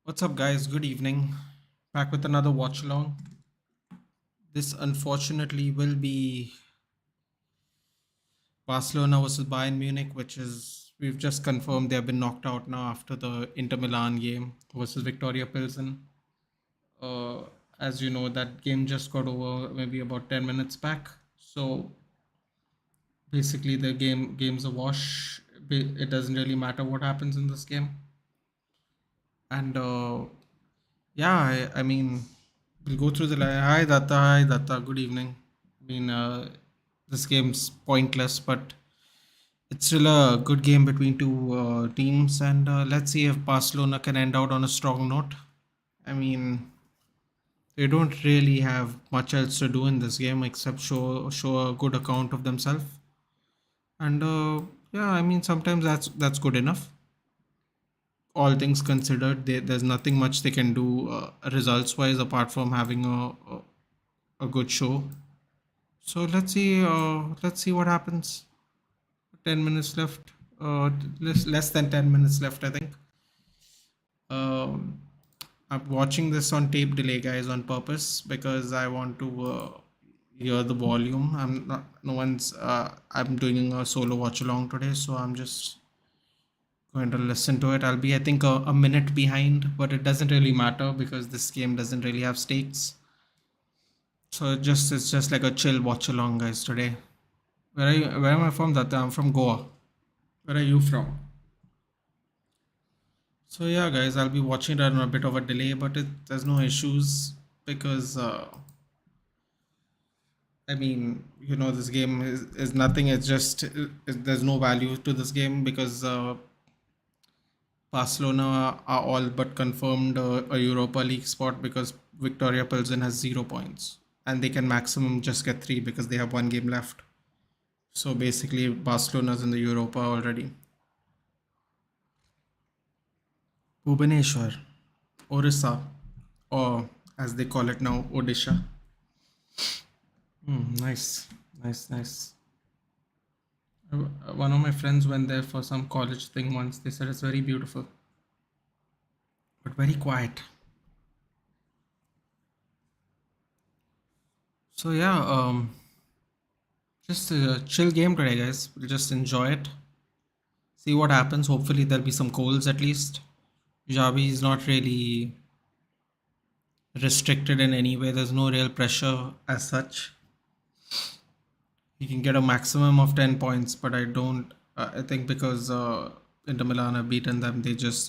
What's up, guys? Good evening. Back with another watch along. This unfortunately will be Barcelona versus Bayern Munich, which is we've just confirmed they have been knocked out now after the Inter Milan game versus Victoria Pilsen. Uh, as you know, that game just got over maybe about 10 minutes back. So basically, the game's a wash. It doesn't really matter what happens in this game. And yeah, I mean, we'll go through the line. Hi, Datta. Hi, Datta. Good evening. I mean, this game's pointless, but it's still a good game between two teams. And let's see if Barcelona can end out on a strong note. I mean, they don't really have much else to do in this game except show a good account of themselves. And yeah, I mean, sometimes that's good enough. All things considered, there's nothing much they can do results wise apart from having a good show. So let's see what happens. 10 minutes left. Less than 10 minutes left, I think. um, I'm watching this on tape delay, guys, on purpose because I want to hear the volume. I'm not no one's I'm doing a solo watch along today, so I'm just going to listen to it. I'll be, I think, a minute behind, but it doesn't really matter because this game doesn't really have stakes. So it's just like a chill watch along, guys, today. Where am I from? That I'm from Goa. Where are you from? So yeah, guys, I'll be watching it on a bit of a delay, but there's no issues because I mean, this game is nothing. It's just there's no value to this game because Barcelona are all but confirmed a Europa League spot because Victoria Pilsen has 0 points and they can maximum just get three because they have one game left. So basically, Barcelona's in the Europa already. Bhubaneswar, Orissa, or as they call it now, Odisha. Nice, nice, nice. One of my friends went there for some college thing once. They said it's very beautiful, but very quiet. So yeah, just a chill game today, guys. We'll just enjoy it. See what happens. Hopefully there'll be some goals at least. Javi is not really restricted in any way. There's no real pressure as such. He can get a maximum of 10 points, but I don't. I think because Inter Milan have beaten them, there's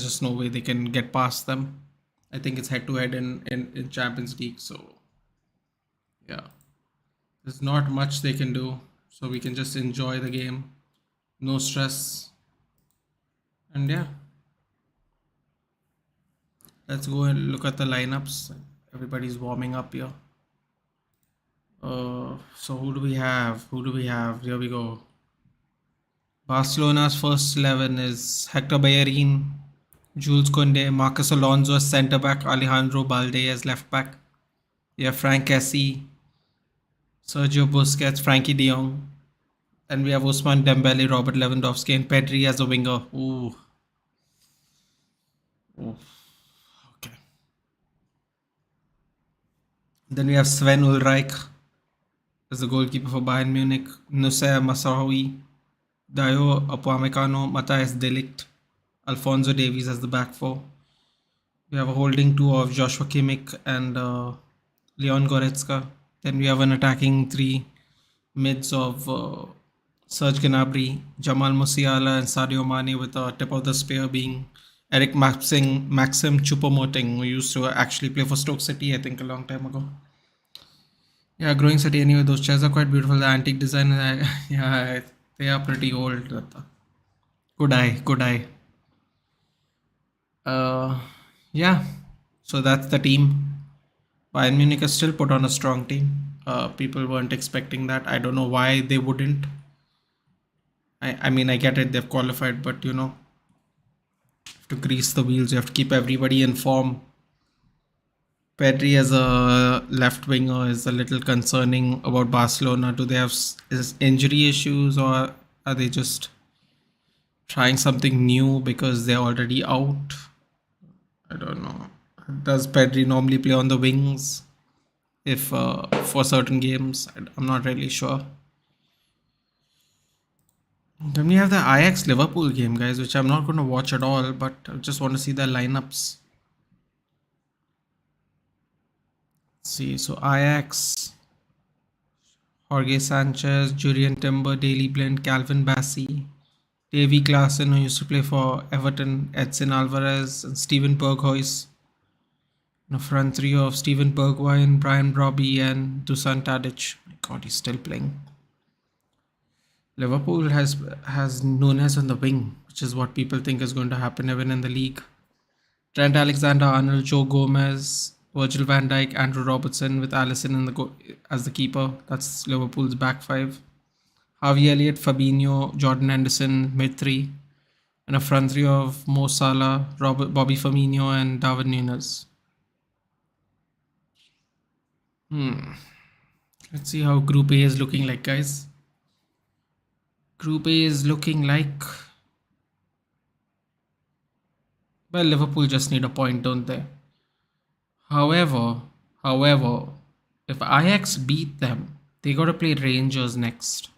just no way they can get past them. I think it's head to head in Champions League, so yeah, there's not much they can do. So we can just enjoy the game, no stress, and yeah, let's go and look at the lineups. Everybody's warming up here. So who do we have? Who do we have? Here we go. Barcelona's first 11 is Hector Bellerin, Jules Koundé, Marcus Alonso as centre back, Alejandro Balde as left back. We have Frank Kessie, Sergio Busquets, Frankie de Jong. And we have Ousmane Dembele, Robert Lewandowski, and Pedri as a winger. Ooh. Okay. Then we have Sven Ulreich as the goalkeeper for Bayern Munich, Nusayr Masraoui, Dayo Upamecano, Matthias de Ligt, Alphonso Davies as the back four. We have a holding two of Joshua Kimmich and Leon Goretzka. Then we have an attacking three mids of Serge Gnabry, Jamal Musiala, and Sadio Mane, with the tip of the spear being Eric Maxim Choupo-Moting, who used to actually play for Stoke City, I think, a long time ago. Yeah, growing city anyway. Those chairs are quite beautiful. The antique design, yeah, they are pretty old. Good eye, good eye. Yeah, so that's the team. Bayern Munich has still put on a strong team. People weren't expecting that. I don't know why they wouldn't. I mean, I get it. They've qualified, but you have to grease the wheels. You have to keep everybody in form. Pedri as a left winger is a little concerning about Barcelona. Do they have injury issues, or are they just trying something new because they're already out? I don't know. Does Pedri normally play on the wings if for certain games? I'm not really sure. Then we have the Ajax Liverpool game, guys, which I'm not going to watch at all, but I just want to see their lineups. See, so Ajax, Jorge Sanchez, Julian Timber, Daley Blind, Calvin Bassey, Davy Klaassen, who used to play for Everton, Edson Alvarez, and Steven Berghuis. A front trio of Steven Bergwijn, Brian Brobby, and Dusan Tadic. My God, he's still playing. Liverpool has Nunes on the wing, which is what people think is going to happen even in the league. Trent Alexander-Arnold, Joe Gomez, Virgil van Dijk, Andrew Robertson with Alisson as the keeper. That's Liverpool's back five. Harvey Elliott, Fabinho, Jordan Henderson, mid three. And a front trio of Mo Salah, Bobby Firmino, and Darwin Núñez. Let's see how Group A is looking like, guys. Group A is looking like... Well, Liverpool just need a point, don't they? However, if Ajax beat them, they got to play Rangers next.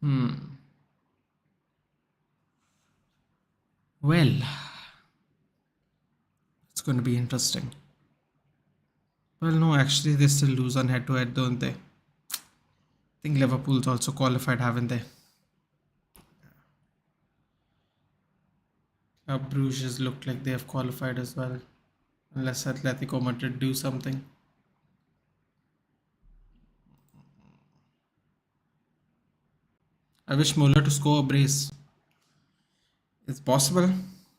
Well, it's going to be interesting. Well, no, actually, they still lose on head-to-head, don't they? I think Liverpool's also qualified, haven't they? Bruges look like they have qualified as well. Unless Atletico Madrid do something. I wish Muller to score a brace. It's possible.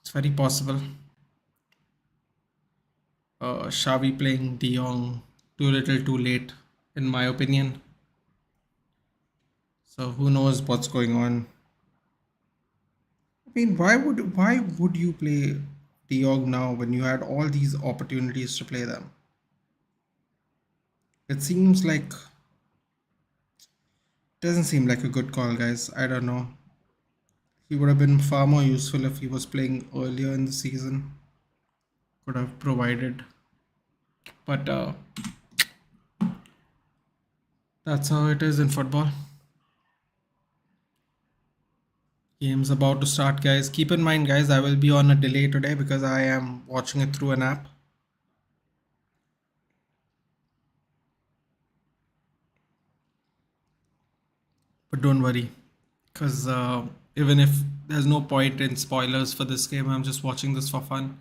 It's very possible. Xavi playing De Jong too little too late, in my opinion. So who knows what's going on. I mean, why would you play De Jong now when you had all these opportunities to play them? It seems like... Doesn't seem like a good call, guys. I don't know. He would have been far more useful if he was playing earlier in the season. Could have provided. But that's how it is in football. Game's about to start, guys. Keep in mind, guys, I will be on a delay today because I am watching it through an app. But don't worry, because even if there's no point in spoilers for this game, I'm just watching this for fun.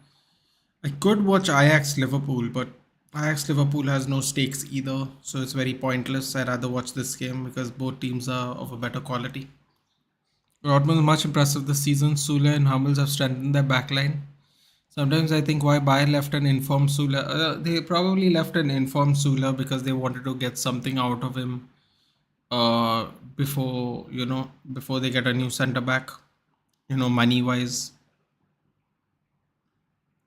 I could watch Ajax Liverpool, but Ajax Liverpool has no stakes either, so it's very pointless. I'd rather watch this game because both teams are of a better quality. Dortmund is much impressive this season. Sule and Hummels have strengthened their backline. Sometimes I think why Bayern left an informed Sule. They probably left an informed Sule because they wanted to get something out of him before before they get a new center back, money wise.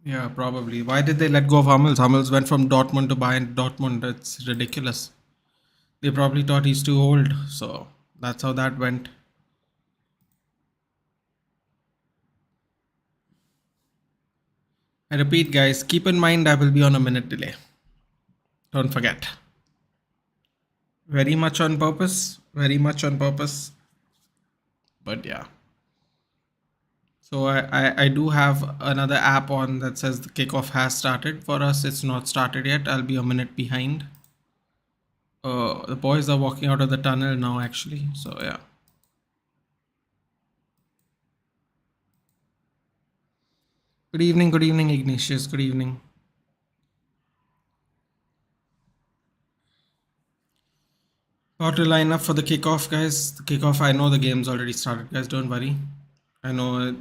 Yeah, probably. Why did they let go of Hummels? Hummels went from Dortmund to Bayern Dortmund. It's ridiculous. They probably thought he's too old, so that's how that went. I repeat, guys, keep in mind I will be on a minute delay. Don't forget. Very much on purpose. Very much on purpose. But yeah. So I do have another app on that says the kickoff has started. For us, it's not started yet. I'll be a minute behind. The boys are walking out of the tunnel now, actually. So yeah. Good evening, Ignatius. Good evening. How to line up for the kickoff, guys. The kickoff, I know the game's already started, guys. Don't worry. I know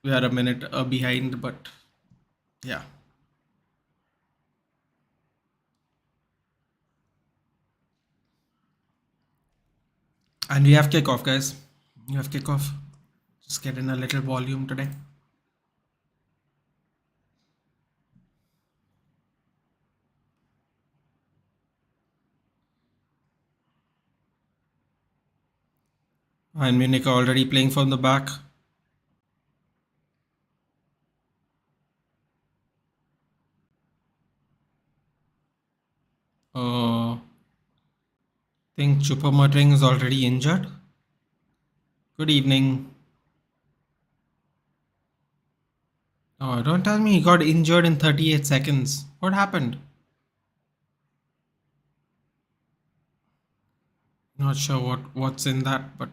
we are a minute behind, but yeah. And we have kickoff, guys. We have kickoff. Just get in a little volume today. And Munich are already playing from the back. Think Chupamarding is already injured. Good evening. Oh, don't tell me he got injured in 38 seconds. What happened? Not sure what's in that, but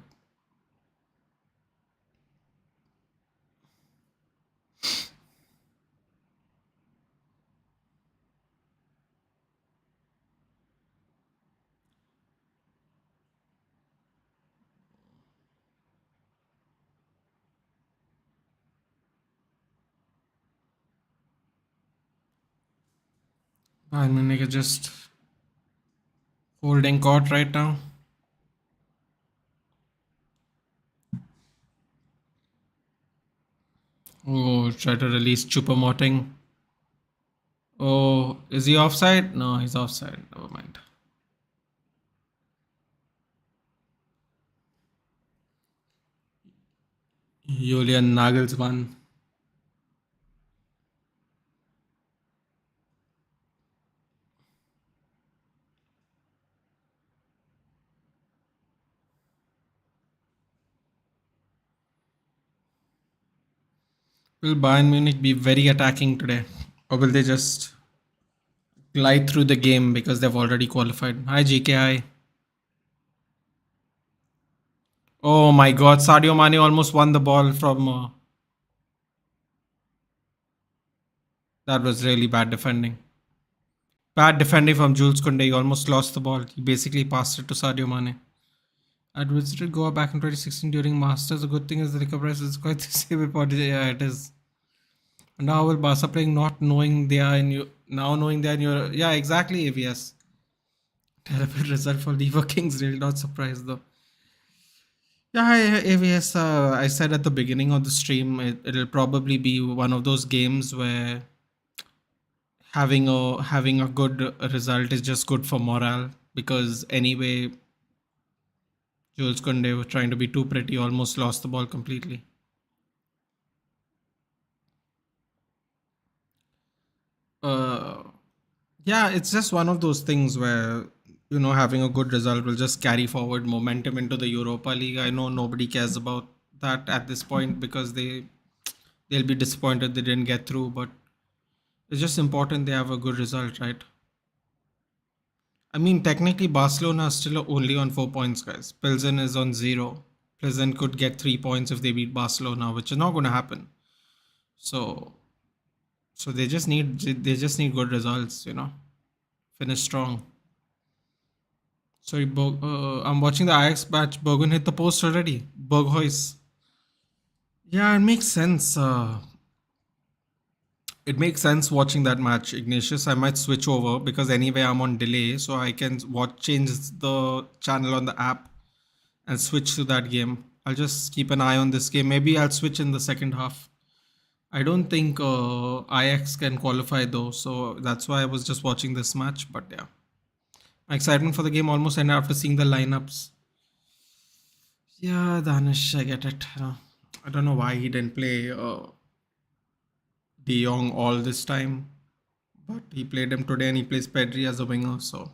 Bayern Munich is just holding court right now. Oh, try to release Choupo-Moting. Oh, is he offside? No, he's offside. Never mind. Julian Nagelsmann. Will Bayern Munich be very attacking today? Or will they just glide through the game because they've already qualified? Hi, GKI. Oh my god, Sadio Mane almost won the ball from. That was really bad defending. Bad defending from Jules Koundé. He almost lost the ball. He basically passed it to Sadio Mane. I visited Goa back in 2016 during Masters. The good thing is the liquor price is quite the same. Yeah, it is. And now will Barca playing not knowing they are in you now knowing they are in your yeah exactly AVS. Terrible result for Lever Kings. Really not surprised though. Yeah, hi, AVS. I said at the beginning of the stream, it'll probably be one of those games where having a good result is just good for morale because anyway, Jules Koundé was trying to be too pretty, almost lost the ball completely. Uh, yeah, it's just one of those things where having a good result will just carry forward momentum into the Europa League. I know nobody cares about that at this point because they'll be disappointed they didn't get through, but it's just important they have a good result, right? I mean, technically, Barcelona is still only on 4 points, guys. Pilsen is on zero. Pilsen could get 3 points if they beat Barcelona, which is not going to happen. So, so they just need good results, finish strong. Sorry, I'm watching the Ajax match. Bergen hit the post already. Berghuis. Yeah, it makes sense. It makes sense watching that match, Ignatius. I might switch over because anyway I'm on delay, so I can change the channel on the app and switch to that game. I'll just keep an eye on this game. Maybe I'll switch in the second half. I don't think Ajax can qualify though, so that's why I was just watching this match. But yeah, my excitement for the game almost ended after seeing the lineups. Yeah, Danish, I get it. I don't know why he didn't play De Jong all this time, but he played him today and he plays Pedri as a winger. So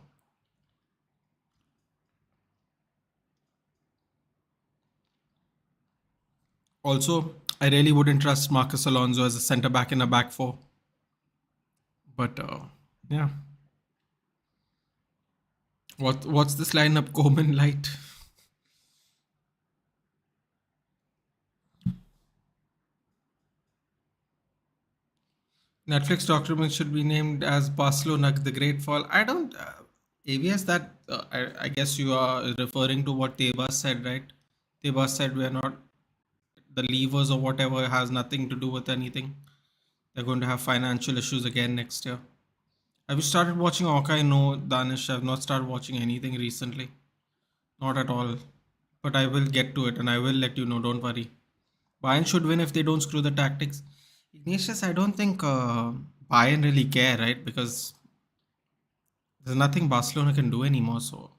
also, I really wouldn't trust Marcus Alonso as a centre back in a back four. But yeah, what's this lineup? Coleman Light. Netflix document should be named as Barcelona the Great Fall. I don't. AVS that I guess you are referring to what Tebas said, right? Tebas said we're not the levers or whatever has nothing to do with anything. They're going to have financial issues again next year. Have you started watching Hawkeye? No, Danish. I've not started watching anything recently. Not at all. But I will get to it and I will let you know. Don't worry. Bayern should win if they don't screw the tactics. Ignatius, I don't think Bayern really care, right? Because there's nothing Barcelona can do anymore. So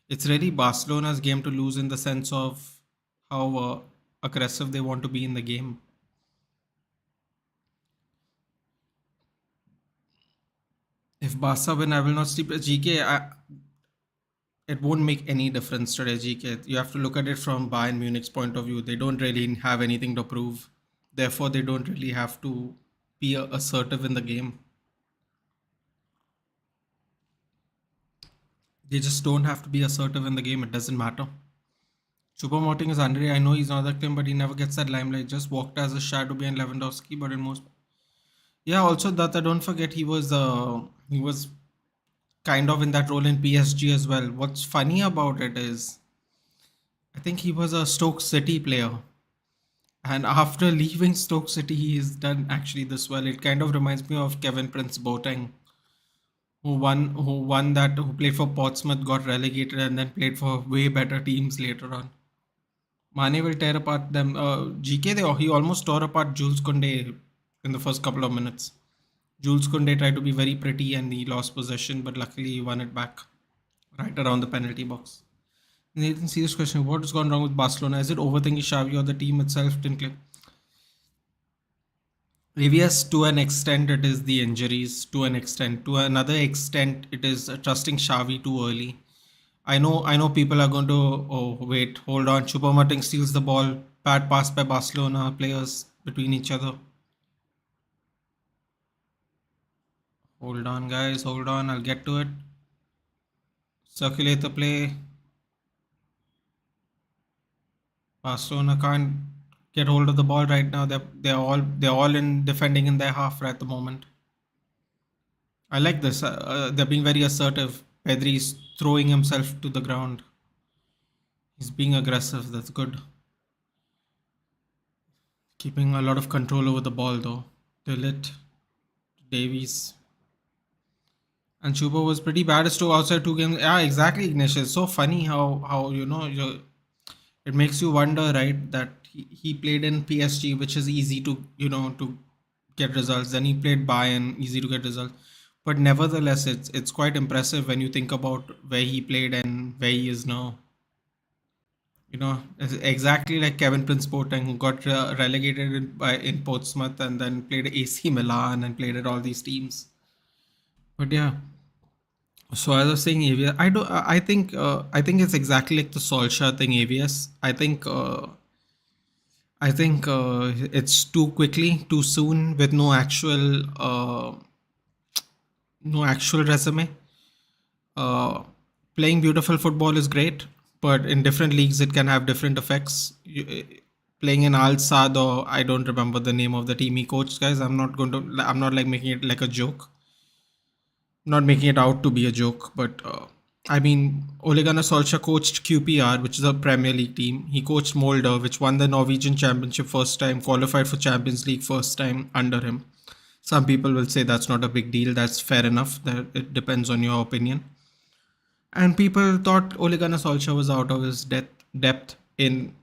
it's really Barcelona's game to lose in the sense of how aggressive they want to be in the game. If Barca win, I will not sleep. GK, it won't make any difference today, GK. You have to look at it from Bayern Munich's point of view. They don't really have anything to prove. Therefore, they don't really have to be assertive in the game. They just don't have to be assertive in the game. It doesn't matter. Choupo-Moting is under. I know he's not that claim, but he never gets that limelight. Just walked as a shadow behind Lewandowski, but in most. Yeah, also that don't forget he was kind of in that role in PSG as well. What's funny about it is I think he was a Stoke City player. And after leaving Stoke City, he's done actually this well. It kind of reminds me of Kevin Prince Boateng, who played for Portsmouth, got relegated, and then played for way better teams later on. Mane will tear apart them. GK, he almost tore apart Jules Koundé in the first couple of minutes. Jules Koundé tried to be very pretty and he lost possession, but luckily he won it back right around the penalty box. Nathan, serious question: what has gone wrong with Barcelona? Is it overthinking Xavi or the team itself didn't click? Yes, to an extent, it is the injuries. To an extent, to another extent, it is trusting Xavi too early. I know. People are going to. Oh, wait, hold on. Choupo-Moting steals the ball. Bad pass by Barcelona players between each other. Hold on, guys. Hold on. I'll get to it. Circulate the play. Barcelona can't get hold of the ball right now. They're all in defending in their half at the moment. I like this. They're being very assertive. Pedri's throwing himself to the ground. He's being aggressive. That's good. Keeping a lot of control over the ball though. Tillit, Davies, and Chuba was pretty bad as to outside two games. Yeah, exactly, Ignatius. So funny how it makes you wonder, right? That he played in PSG, which is easy to get results. Then he played Bayern, easy to get results. But nevertheless, it's quite impressive when you think about where he played and where he is now. It's exactly like Kevin Prince Boateng, who got relegated in Portsmouth and then played AC Milan and played at all these teams. But yeah, so as I was saying, AVS, I do. I think it's exactly like the Solskjaer thing. AVS. I think it's too quickly, too soon, with no actual resume. Uh, Playing beautiful football is great, but in different leagues it can have different effects. Playing in Al Sadd, or I don't remember the name of the team he coached, guys. I'm not like making it like a joke, not making it out to be a joke, but I mean, Ole Gunnar Solskjaer coached QPR, which is a Premier League team. He coached Molde, which won the Norwegian Championship first time, qualified for Champions League first time under him. Some people will say that's not a big deal. That's fair enough. That it depends on your opinion. And people thought Ole Gunnar Solskjaer was out of his depth in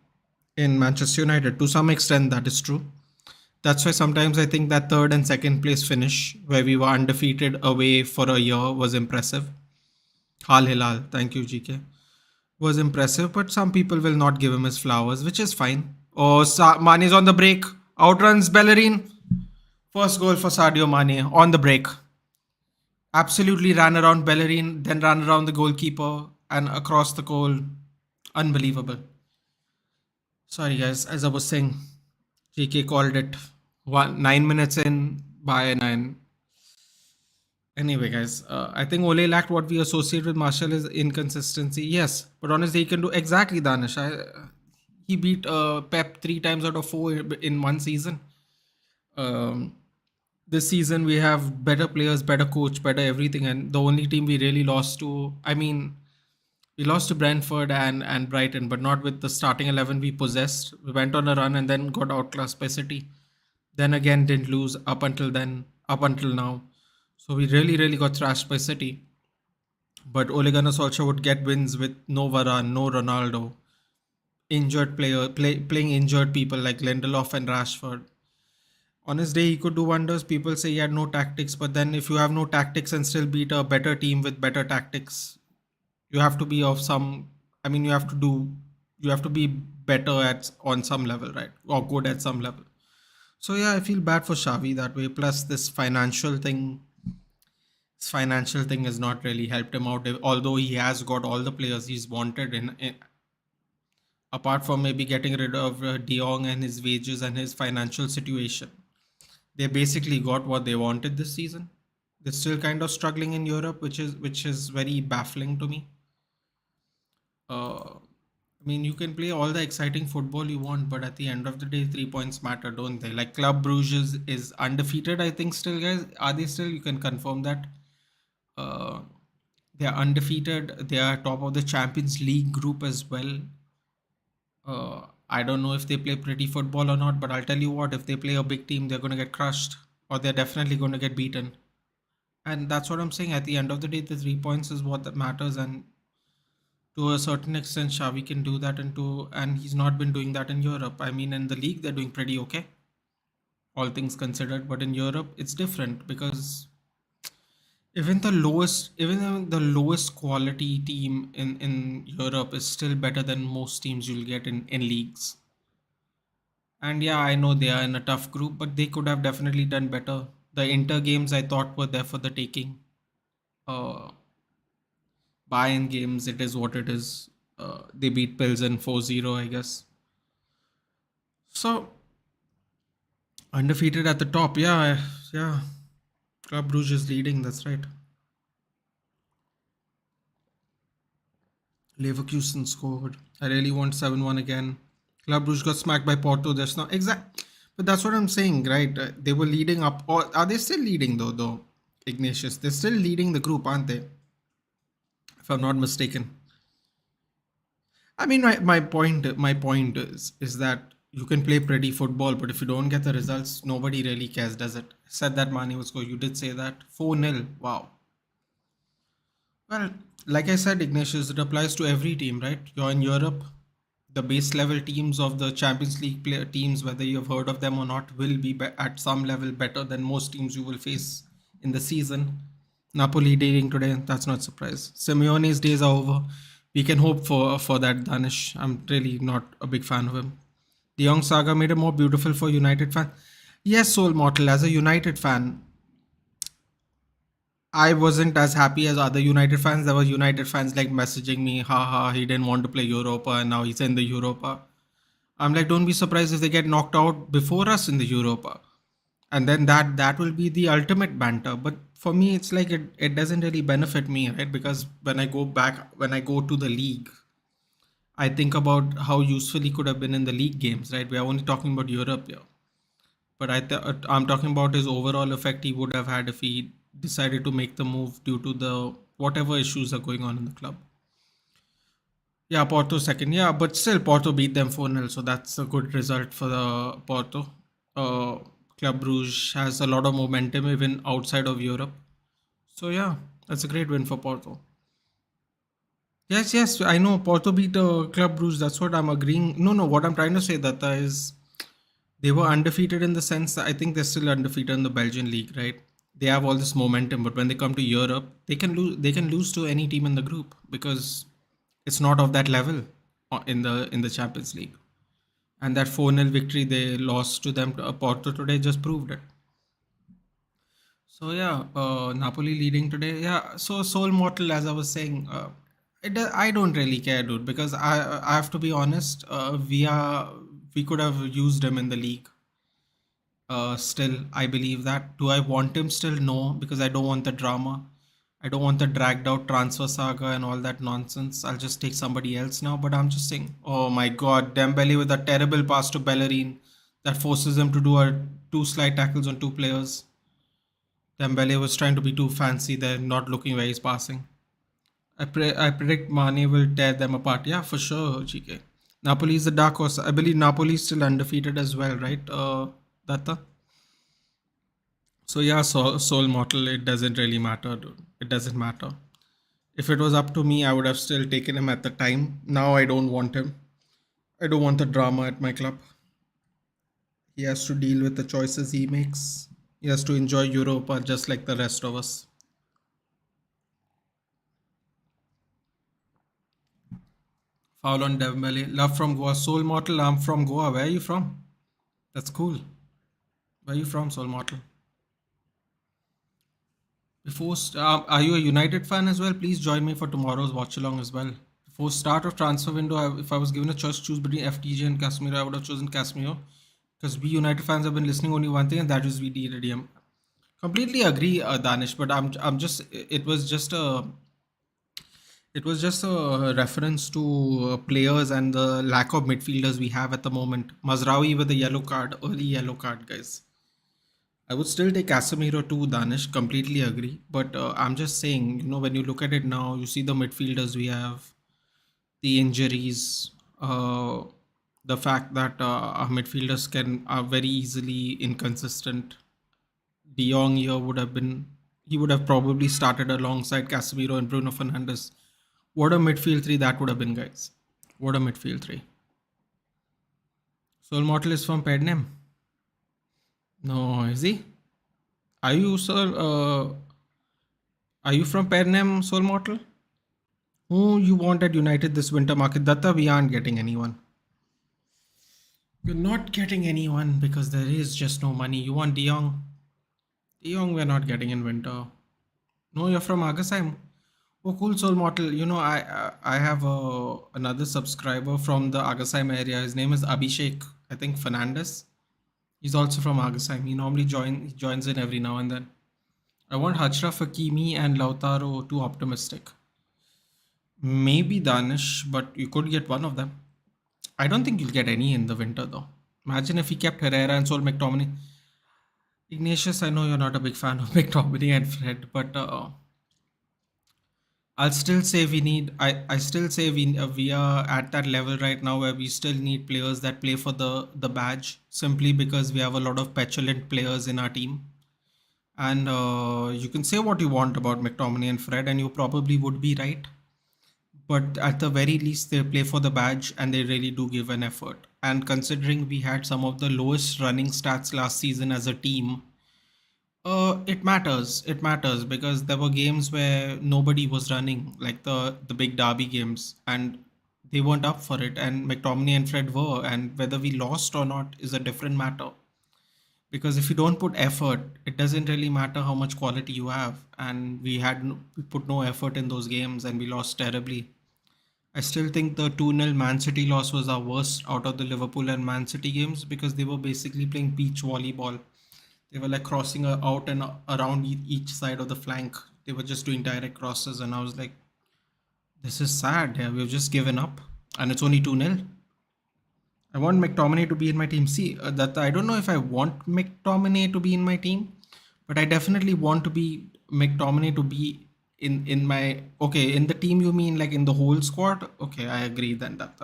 Manchester United. To some extent, that is true. That's why sometimes I think that third and second place finish, where we were undefeated away for a year, was impressive. Hal Hilal, thank you, GK. Was impressive, but some people will not give him his flowers, which is fine. Oh, Mane's on the break. Outruns Bellerin. First goal for Sadio Mane on the break. Absolutely ran around Bellerin, then ran around the goalkeeper and across the goal. Unbelievable. Sorry, guys. As I was saying, GK called it 9 minutes in by 9. Anyway, guys, I think Ole lacked what we associate with Marshall is inconsistency. Yes, but honestly, he can do exactly, Danish. He beat Pep 3 times out of 4 in one season. This season, we have better players, better coach, better everything. And the only team we really lost to, I mean, we lost to Brentford and Brighton, but not with the starting 11 we possessed. We went on a run and then got outclassed by City. Then again, didn't lose up until then, up until now. So we really, really got thrashed by City. But Ole Gunnar Solskjaer would get wins with no Varane, no Ronaldo, playing injured people like Lindelof and Rashford. On his day, he could do wonders. People say he had no tactics, but then if you have no tactics and still beat a better team with better tactics, you have to be of some. I mean, you have to be better at on some level, right? Or good at some level. So yeah, I feel bad for Xavi that way. Plus this financial thing His financial thing has not really helped him out, although he has got all the players he's wanted apart from maybe getting rid of De Jong and his wages and his financial situation. They basically got what they wanted this season. They're still kind of struggling in Europe, which is very baffling to me. I mean, you can play all the exciting football you want, but at the end of the day, 3 points matter, don't they? Like Club Bruges is undefeated, I think. Still, guys, are they still? You can confirm that. Uh, they are undefeated. They are top of the Champions League group as well. I don't know if they play pretty football or not, but I'll tell you what: if they play a big team, they're going to get crushed, or they're definitely going to get beaten. And that's what I'm saying. At the end of the day, the 3 points is what that matters, and to a certain extent, Xavi can do that, and he's not been doing that in Europe. I mean, in the league, they're doing pretty okay, all things considered. But in Europe, it's different because even the lowest quality team in Europe is still better than most teams you'll get in leagues. And yeah, I know they are in a tough group, but they could have definitely done better. The Inter games I thought were there for the taking. Uh, Bayern games, it is what it is. They beat Pilsen 4-0, I guess. So undefeated at the top. Yeah, yeah. Club Brugge is leading. That's right. Leverkusen scored. I really want 7-1 again. Club Brugge got smacked by Porto just now. Exact. But that's what I'm saying, right? They were leading up. Or are they still leading though? Ignatius, they're still leading the group, aren't they? If I'm not mistaken. I mean, my point is that you can play pretty football, but if you don't get the results, nobody really cares, does it? Said that Mane was good. You did say that 4-0. Wow. Well, like I said, Ignatius, it applies to every team, right? You're in Europe. The base level teams of the Champions League player teams, whether you've heard of them or not, will be at some level better than most teams you will face in the season. Napoli dating today, that's not a surprise. Simeone's days are over. We can hope for that, Danish. I'm really not a big fan of him. The Young Saga made it more beautiful for United fans. Yes, Soul Mortal, as a United fan, I wasn't as happy as other United fans. There were United fans like messaging me, haha, he didn't want to play Europa and now he's in the Europa. I'm like, don't be surprised if they get knocked out before us in the Europa. And then that will be the ultimate banter. But for me, it's like it doesn't really benefit me, right? Because when I go to the league, I think about how useful he could have been in the league games, right? We are only talking about Europe here. But I'm talking about his overall effect he would have had if he decided to make the move due to the whatever issues are going on in the club. Yeah, Porto second. Yeah, but still Porto beat them 4-0, so that's a good result for the Porto. Uh, Club Brugge has a lot of momentum even outside of Europe. So yeah, that's a great win for Porto. Yes, yes, I know Porto beat Club Brugge. That's what I'm agreeing. No, no, what I'm trying to say, Datta, is they were undefeated in the sense that I think they're still undefeated in the Belgian league, right? They have all this momentum, but when they come to Europe, they can lose. They can lose to any team in the group because it's not of that level in the Champions League. And that 4-0 victory they lost to them to Porto today just proved it. So yeah, Napoli leading today. Yeah, so Soul Mortal, as I was saying, I don't really care, dude, because I have to be honest. We could have used him in the league. Still, I believe that. Do I want him still? No, because I don't want the drama. I don't want the dragged out transfer saga and all that nonsense. I'll just take somebody else now. But I'm just saying, oh my God, Dembele with a terrible pass to Bellerin that forces him to do two slide tackles on two players. Dembele was trying to be too fancy there, not looking where he's passing. I predict Mane will tear them apart. Yeah, for sure, GK. Napoli is the dark horse. I believe Napoli is still undefeated as well, right? Datta? So yeah, Soul Mortal, it doesn't really matter, dude. It doesn't matter. If it was up to me, I would have still taken him at the time. Now I don't want him. I don't want the drama at my club. He has to deal with the choices he makes. He has to enjoy Europa just like the rest of us. Foul on Dembele. Love from Goa. Soul Mortal, I'm from Goa. Where are you from? That's cool. Where are you from, Soul Mortal? Are you a United fan as well? Please join me for tomorrow's watch along as well. Before start of transfer window, if I was given a choice to choose between FTJ and Casemiro, I would have chosen Casemiro because we United fans have been listening only one thing, and that is we need redeem. Completely agree, Danish, but I'm just it was just a reference to players and the lack of midfielders we have at the moment. Mazraoui with a yellow card, early yellow card, guys. I would still take Casemiro too, Danish. Completely agree. But I'm just saying, when you look at it now, you see the midfielders we have, the injuries, uh, the fact that our midfielders are very easily inconsistent. De Jong here he would have probably started alongside Casemiro and Bruno Fernandes. What a midfield three that would have been, guys. What a midfield three. Soul Mortal is from Pednam. No, is he? Are you, sir? Are you from Pednam, Soul Mortal? Who you want at United this winter market? Datta, we aren't getting anyone. You're not getting anyone because there is just no money. You want De Jong? De Jong, we're not getting in winter. No, you're from Agasheim. Oh, cool, Soul Mortal. I have another subscriber from the Agasheim area. His name is Abhishek, I think Fernandez. He's also from Agasheim. He joins in every now and then. I want Hachraf Hakimi and Lautaro too optimistic. Maybe Danish, but you could get one of them. I don't think you'll get any in the winter though. Imagine if he kept Herrera and sold McTominay. Ignatius, I know you're not a big fan of McTominay and Fred, but I'll still say I still say we are at that level right now where we still need players that play for the badge simply because we have a lot of petulant players in our team. And you can say what you want about McTominay and Fred, and you probably would be right. But at the very least, they play for the badge and they really do give an effort. And considering we had some of the lowest running stats last season as a team, it matters. It matters because there were games where nobody was running, like the big derby games, and they weren't up for it. And McTominay and Fred were, and whether we lost or not is a different matter. Because if you don't put effort, it doesn't really matter how much quality you have. And we put no effort in those games, and we lost terribly. I still think the 2-0 Man City loss was our worst out of the Liverpool and Man City games because they were basically playing beach volleyball. They were like crossing out and around each side of the flank. They were just doing direct crosses, and I was like, this is sad. Yeah, we've just given up, and it's only 2-0. I want McTominay to be in my team. See, that I don't know if I want McTominay to be in my team, but I definitely want to be McTominay to be in my okay in the team. You mean like in the whole squad? Okay, I agree then that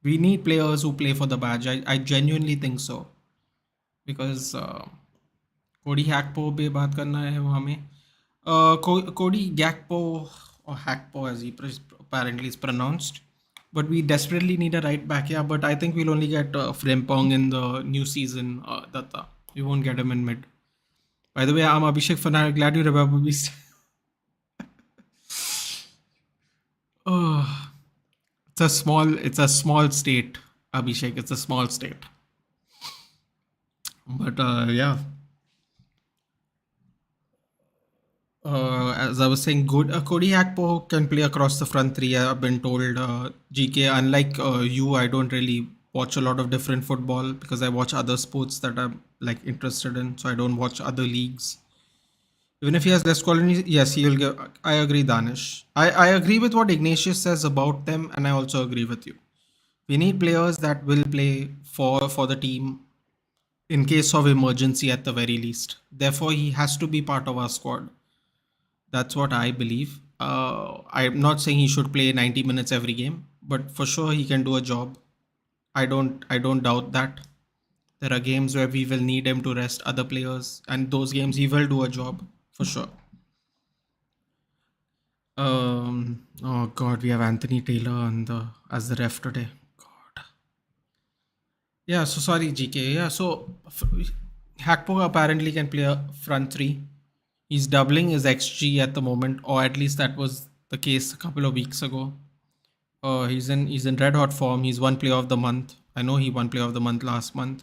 we need players who play for the badge. I genuinely think so because कोडी हैकपो पे बात करना है वो हमें कोडी Gakpo or Hackpo as he apparently is pronounced. But we desperately need a right back, yeah. But I think we'll only get Frimpong in the new season. Datta, we won't get him in mid. By the way, I'm Abhishek Fanar. Glad you remember me. Oh, it's a small state, Abhishek. It's a small state. But yeah, as I was saying, good. Cody Hakpo can play across the front three. I've been told. GK, unlike you, I don't really watch a lot of different football because I watch other sports that I'm like interested in. So I don't watch other leagues. Even if he has less quality, yes, he'll give. I agree, Danish. I agree with what Ignatius says about them, and I also agree with you. We need players that will play for the team in case of emergency at the very least. Therefore, he has to be part of our squad. That's what I believe. I'm not saying he should play 90 minutes every game, but for sure he can do a job. I don't doubt that. There are games where we will need him to rest other players, and those games he will do a job for sure. Oh God, we have Anthony Taylor as the ref today. God. Yeah, so sorry, GK. Yeah, so Hakpo apparently can play a front three. He's doubling his XG at the moment, or at least that was the case a couple of weeks ago. He's in red hot form. He's won player of the month. I know he won player of the month last month.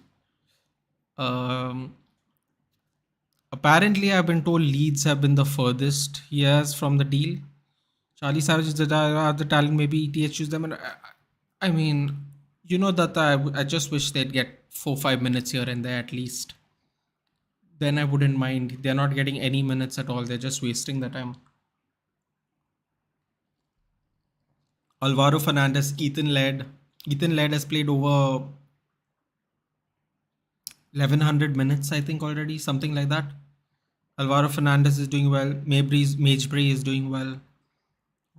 Um, Apparently, I've been told Leeds have been the furthest years from the deal. Charlie Savage is the talent. Maybe ETH choose them. And I mean, you know that I just wish they'd get 4 5 minutes here and there at least. Then I wouldn't mind. They're not getting any minutes at all. They're just wasting the time. Alvaro Fernandez, Ethan Laird. Ethan Laird has played over 1100 minutes, I think, already, something like that. Alvaro Fernandez is doing well. Magebray is doing well.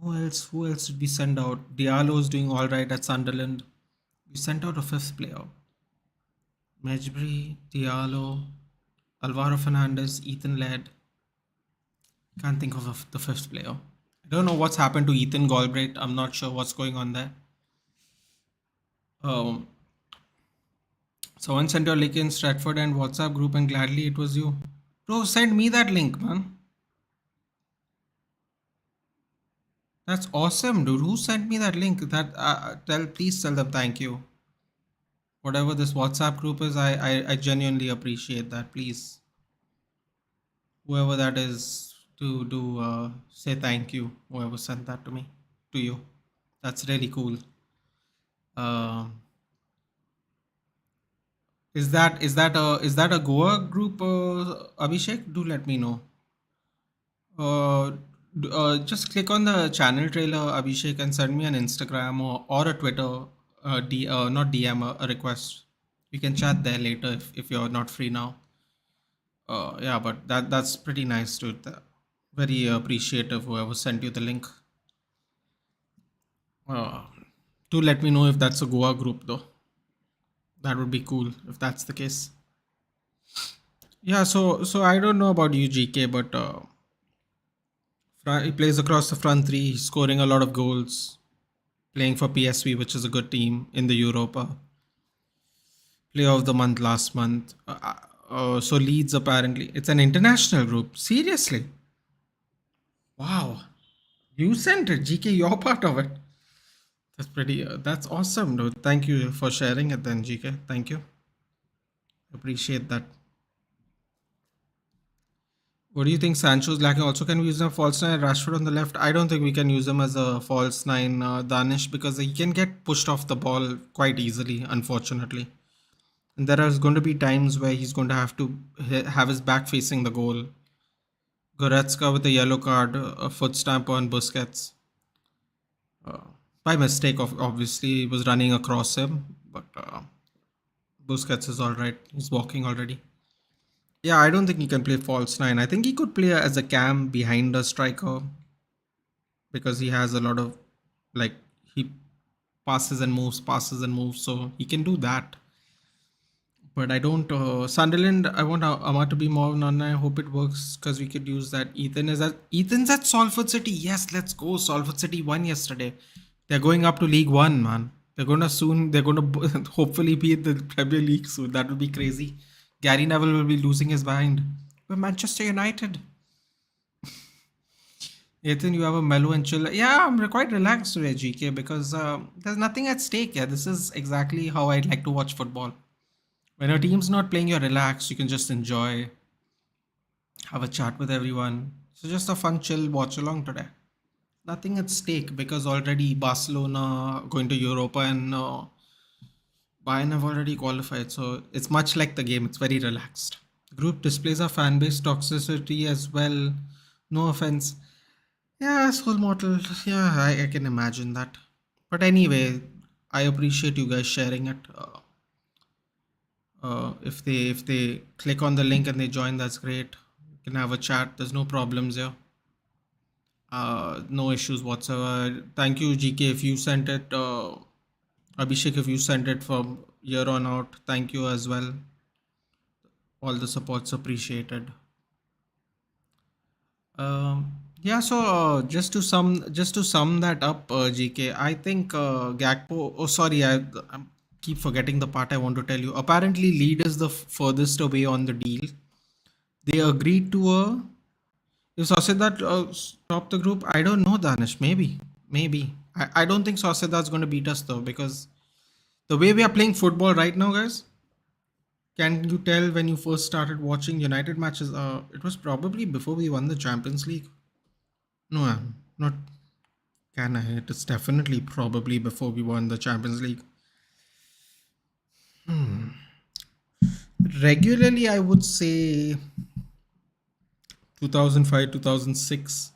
Who else? Who else did we send out? Diallo is doing all right at Sunderland. We sent out a fifth player. Magebray, Diallo, Alvaro Fernandez, Ethan Laird. Can't think of the fifth player. I don't know what's happened to Ethan Galbraith. I'm not sure what's going on there. Um, Someone sent your link in Stratford and WhatsApp group, and gladly it was you. Bro, send me that link, man. That's awesome, dude. Who sent me that link? Please tell them thank you. Whatever this WhatsApp group is, I genuinely appreciate that. Please, whoever that is, to do say thank you. Whoever sent that to me, to you. That's really cool. Is that a Goa group, Abhishek? Do let me know. Uh, just click on the channel trailer, Abhishek, and send me an Instagram or a Twitter, not DM, a request. We can chat there later if you're not free now. Yeah, but that's pretty nice, dude. Very appreciative whoever sent you the link. Uh, do let me know if that's a Goa group though. That would be cool if that's the case. Yeah, so I don't know about you, GK, but he plays across the front three, he's scoring a lot of goals, playing for PSV, which is a good team in the Europa. Player of the month last month. So Leeds, apparently it's an international group. Seriously, wow! You sent it, GK. You're part of it. That's pretty. That's awesome, dude. Thank you for sharing it, then, GK. Thank you. Appreciate that. What do you think? Sancho's lacking. Also, can we use him false nine? Rashford on the left. I don't think we can use him as a false nine, Danish, because he can get pushed off the ball quite easily. Unfortunately, and there are going to be times where he's going to have to have his back facing the goal. Goretzka with a yellow card, a foot stamp on Busquets. By mistake, obviously, he was running across him, but Busquets is all right. He's walking already. Yeah, I don't think he can play false nine. I think he could play as a cam behind a striker because he has a lot of, like, he passes and moves, so he can do that. But I don't. Sunderland, I want Amar to be more on. I hope it works because we could use that. Ethan's at Salford City. Yes, let's go. Salford City won yesterday. They're going up to League One, man. They're gonna soon. They're gonna hopefully be in the Premier League soon. That would be crazy. Gary Neville will be losing his mind. We're Manchester United. Ethan, you have a mellow and chill. Yeah, I'm quite relaxed today, GK, because there's nothing at stake. Yeah, this is exactly how I'd like to watch football. When your team's not playing, you're relaxed. You can just enjoy, have a chat with everyone. So just a fun, chill watch along today. Nothing at stake because already Barcelona going to Europa and Bayern have already qualified. So it's much like the game. It's very relaxed. The group displays a fan base toxicity as well. No offense. Yeah, Soul Mortal. Yeah, I can imagine that. But anyway, I appreciate you guys sharing it. If they click on the link and they join, that's great. You can have a chat. There's no problems here. No issues whatsoever. Thank you, GK, if you sent it. Abhishek, if you sent it from here on out, thank you as well. All the support's appreciated. Yeah, so just to sum that up, GK, I think Gakpo. Oh, sorry, I keep forgetting the part I want to tell you. Apparently, Lead is the furthest away on the deal. They agreed to a. If Sociedad stop the group, I don't know, Danish. Maybe. I don't think Sociedad's going to beat us though, because the way we are playing football right now, guys, Can you tell when you first started watching United matches? It was probably before we won the Champions League. No, not can I? It is definitely probably before we won the Champions League. Regularly, I would say 2005, 2006.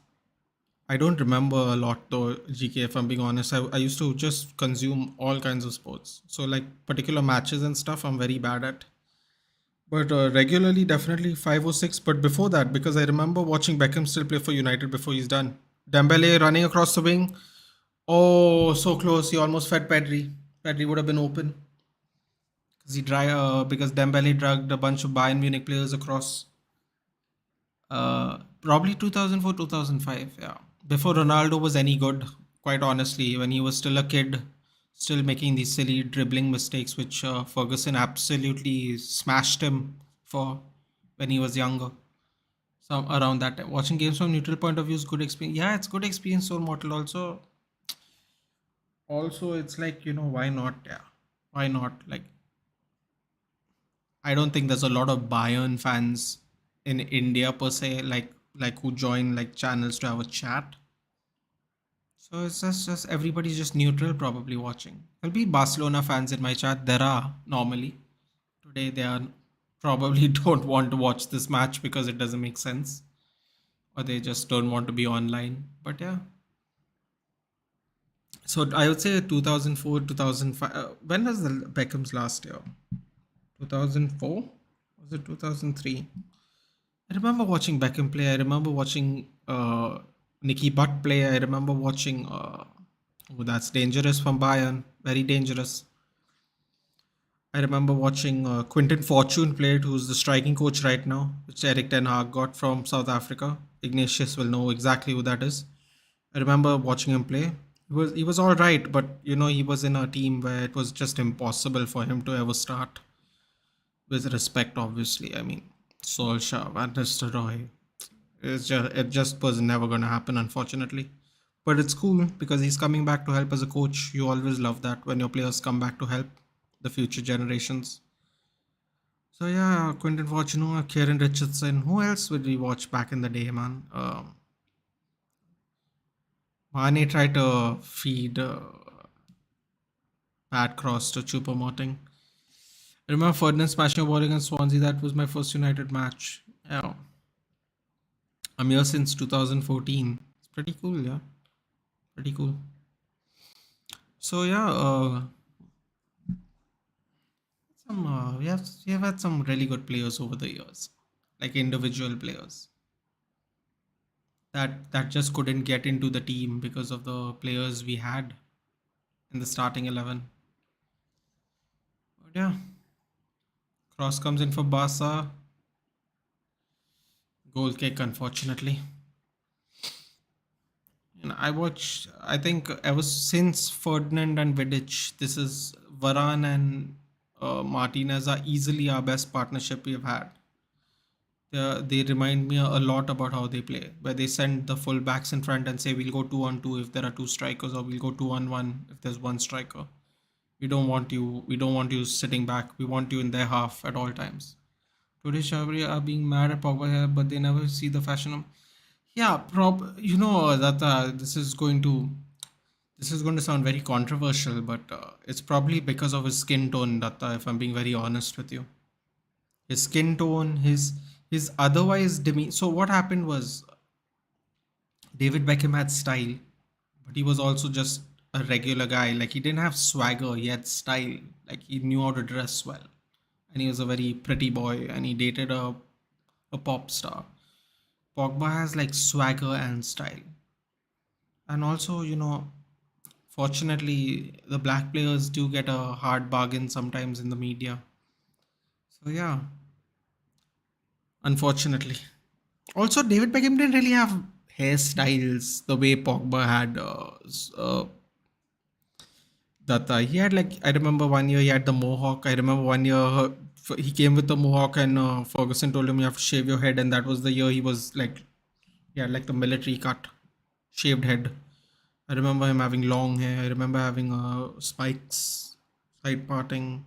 I don't remember a lot though, GK, if I'm being honest. I used to just consume all kinds of sports. So, like particular matches and stuff, I'm very bad at. But regularly, definitely 5 or 6. But before that, because I remember watching Beckham still play for United before he's done. Dembele running across the wing. Oh, so close. He almost fed Pedri. Pedri would have been open. Because Dembele dragged a bunch of Bayern Munich players across. Probably 2004, 2005. Yeah. Before Ronaldo was any good, quite honestly, when he was still a kid, still making these silly dribbling mistakes, which Ferguson absolutely smashed him for when he was younger. So around that time, watching games from neutral point of view is good experience. Yeah, it's good experience. Soul Mortal also, it's like why not? Yeah, why not? Like I don't think there's a lot of Bayern fans in India per se, like who join like channels to have a chat. So it's just everybody's just neutral, probably watching. There'll be Barcelona fans in my chat. There are normally. Today they are probably don't want to watch this match because it doesn't make sense, or they just don't want to be online. But yeah, so I would say 2004, 2005. When was the Beckham's last year? 2004? Was it 2003? I remember watching Beckham play. I remember watching Nicky Butt play. I remember watching. Oh, that's dangerous from Bayern. Very dangerous. I remember watching Quinton Fortune play it, who's the striking coach right now, which Eric Ten Hag got from South Africa. Ignatius will know exactly who that is. I remember watching him play. He was all right, but he was in a team where it was just impossible for him to ever start. With respect, obviously. I mean, Solskjaer, Van Nistelrooy. It just was never gonna happen, unfortunately. But it's cool because he's coming back to help as a coach. You always love that when your players come back to help the future generations. So yeah, Quentin Fortune, Kieran Richardson. Who else would we watch back in the day, man? Mane tried to feed Pat Cross to Choupo-Moting. I remember Ferdinand smashing a ball against Swansea. That was my first United match. Yeah, I'm here since 2014. It's pretty cool, yeah. Pretty cool. So yeah, we have had some really good players over the years, like individual players that just couldn't get into the team because of the players we had in the starting 11. But yeah, cross comes in for Barca, goal kick unfortunately. And I think ever since Ferdinand and Vidic, this is Varane and Martinez are easily our best partnership we've had. They remind me a lot about how they play, where they send the full backs in front and say we'll go 2-on-2 if there are two strikers, or we'll go 2-on-1 if there's one striker. We don't want you. We don't want you sitting back. We want you in their half at all times. Today, Shabri are being mad at Pogba here, but they never see the fashion of. Yeah, that this is going to sound very controversial, but it's probably because of his skin tone, Datta. If I'm being very honest with you, his skin tone, his otherwise demeanor. So what happened was David Beckham had style, but he was also just a regular guy. Like he didn't have swagger, he had style. Like he knew how to dress well, and he was a very pretty boy, and he dated a pop star. Pogba has like swagger and style, and also fortunately the black players do get a hard bargain sometimes in the media. So yeah, unfortunately. Also, David Beckham didn't really have hairstyles the way Pogba had. That he had like I remember one year he had the mohawk. I remember one year he came with the mohawk and Ferguson told him you have to shave your head, and that was the year he was like he had like the military cut, shaved head. I remember him having long hair. I remember having spikes, side parting.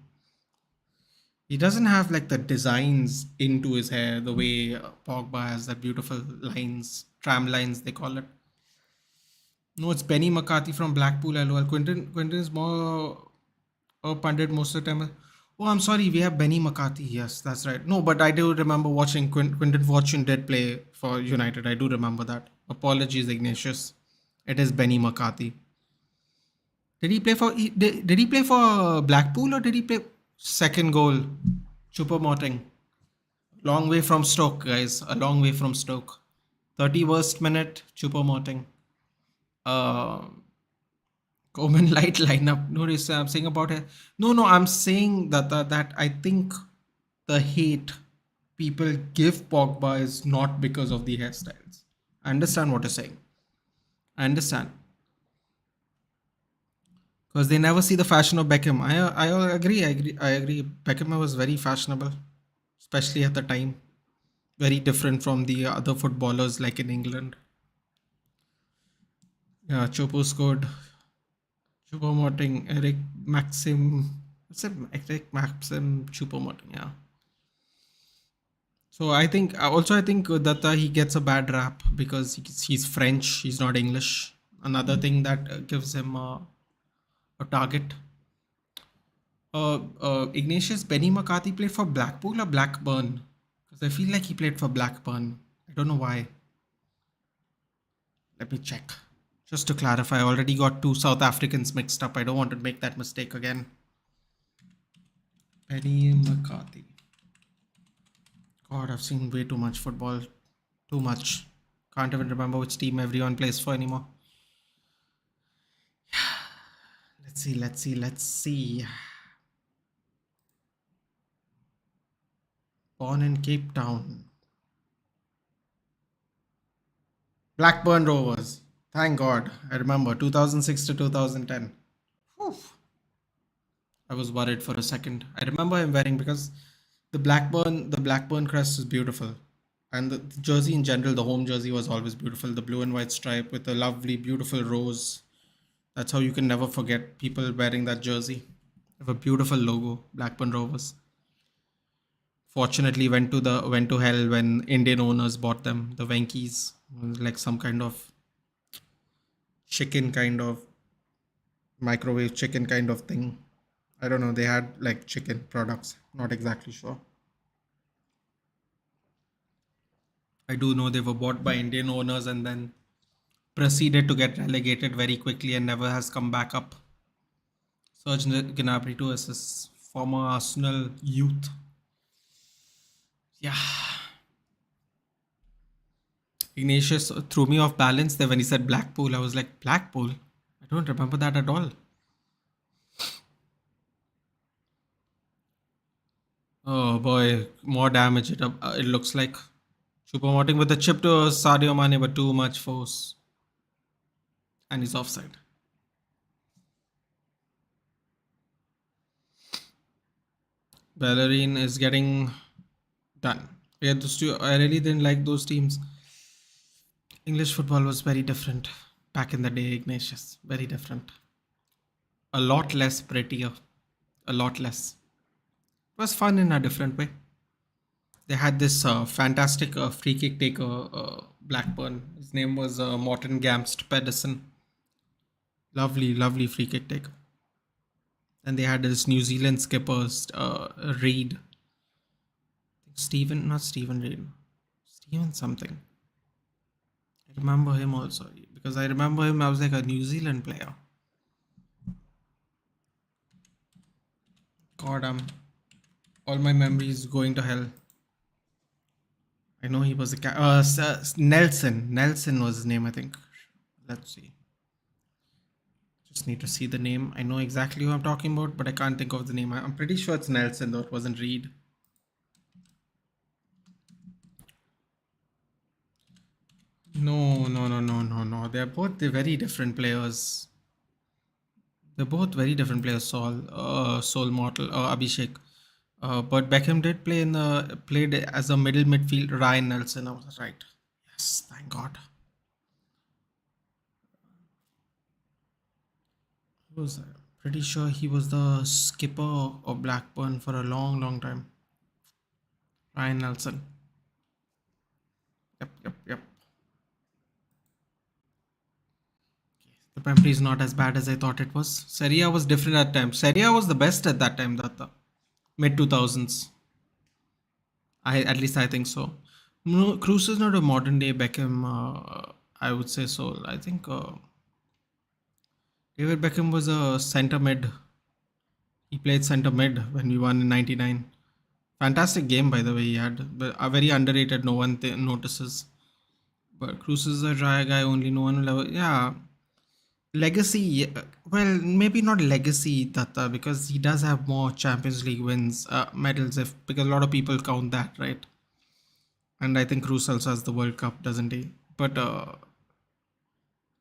He doesn't have like the designs into his hair the way Pogba has that beautiful lines, tram lines they call it. No, it's Benny McCarthy from Blackpool. LOL. Quentin is more a pundit most of the time. Oh, I'm sorry. We have Benny McCarthy. Yes, that's right. No, but I do remember watching Quentin Fortune did play for United. I do remember that. Apologies, Ignatius. It is Benny McCarthy. Did he play for Blackpool or did he play second goal? Choupo-Moting. Long way from Stoke, guys. A long way from Stoke. 31st minute, Choupo-Moting. Uh, Common light lineup. No, I'm saying about it. No. I'm saying that I think the hate people give Pogba is not because of the hairstyles. I understand what you're saying. I understand because they never see the fashion of Beckham. I agree. I agree. Beckham was very fashionable, especially at the time. Very different from the other footballers like in England. Yeah, Chopo scored. Choupo-Moting, Eric Maxim. What's it? Eric Maxim Choupo-Moting. Yeah. So I think that he gets a bad rap because he's French. He's not English. Another thing that gives him a target. Ignatius Benny McCarthy played for Blackpool or Blackburn? Because I feel like he played for Blackburn. I don't know why. Let me check. Just to clarify, I already got two South Africans mixed up. I don't want to make that mistake again. Benny McCarthy. God, I've seen way too much football. Too much. Can't even remember which team everyone plays for anymore. Let's see. Born in Cape Town. Blackburn Rovers. Thank God. I remember 2006 to 2010. Whew. I was worried for a second. I remember him wearing because the Blackburn crest is beautiful. And the jersey in general, the home jersey was always beautiful. The blue and white stripe with the lovely, beautiful rose. That's how you can never forget people wearing that jersey. They have a beautiful logo, Blackburn Rovers. Fortunately, went to hell when Indian owners bought them. The Venkies, like some kind of chicken kind of microwave chicken kind of thing. I don't know. They had like chicken products. Not exactly sure. I do know they were bought by Indian owners and then proceeded to get relegated very quickly and never has come back up. Serge Gnabry to assist former Arsenal youth. Yeah. Ignatius threw me off balance there when he said Blackpool. I was like, Blackpool? I don't remember that at all. Oh boy, more damage it looks like. Choupo-Moting with the chip to Sadio Mane, but too much force. And he's offside. Bellerin is getting done. Yeah, those two, I really didn't like those teams. English football was very different back in the day, Ignatius. Very different. A lot less prettier. A lot less. It was fun in a different way. They had this fantastic free kick taker, Blackburn. His name was Morten Gamst Pedersen. Lovely, lovely free kick taker. And they had this New Zealand skipper, Reid. Not Stephen Reid. Stephen something. I remember him also. Because I remember him, I was like a New Zealand player. God, all my memories going to hell. I know he was Nelson. Nelson was his name, I think. Let's see. Just need to see the name. I know exactly who I'm talking about, but I can't think of the name. I'm pretty sure it's Nelson, though it wasn't Reid. No. They're very different players. They're both very different players. Soul Mortal, Abhishek. But Beckham did played as a middle midfield. Ryan Nelson, I was right. Yes, thank God. Who's that? Pretty sure he was the skipper of Blackburn for a long, long time. Ryan Nelson. Yep, yep, yep. The memory is not as bad as I thought it was. Serie A was different at times. Serie A was the best at that time, Datta. Mid 2000s. At least I think so. No, Cruz is not a modern day Beckham. I would say so. I think David Beckham was a center mid. He played center mid when we won in '99. Fantastic game, by the way. He had, but a very underrated. No one notices. But Cruz is a dry guy. Only no one will ever. Yeah, legacy. Well, maybe not legacy, Tata, because he does have more Champions League wins, medals. If because a lot of people count that, right? And I think Cruz also has the World Cup, doesn't he? But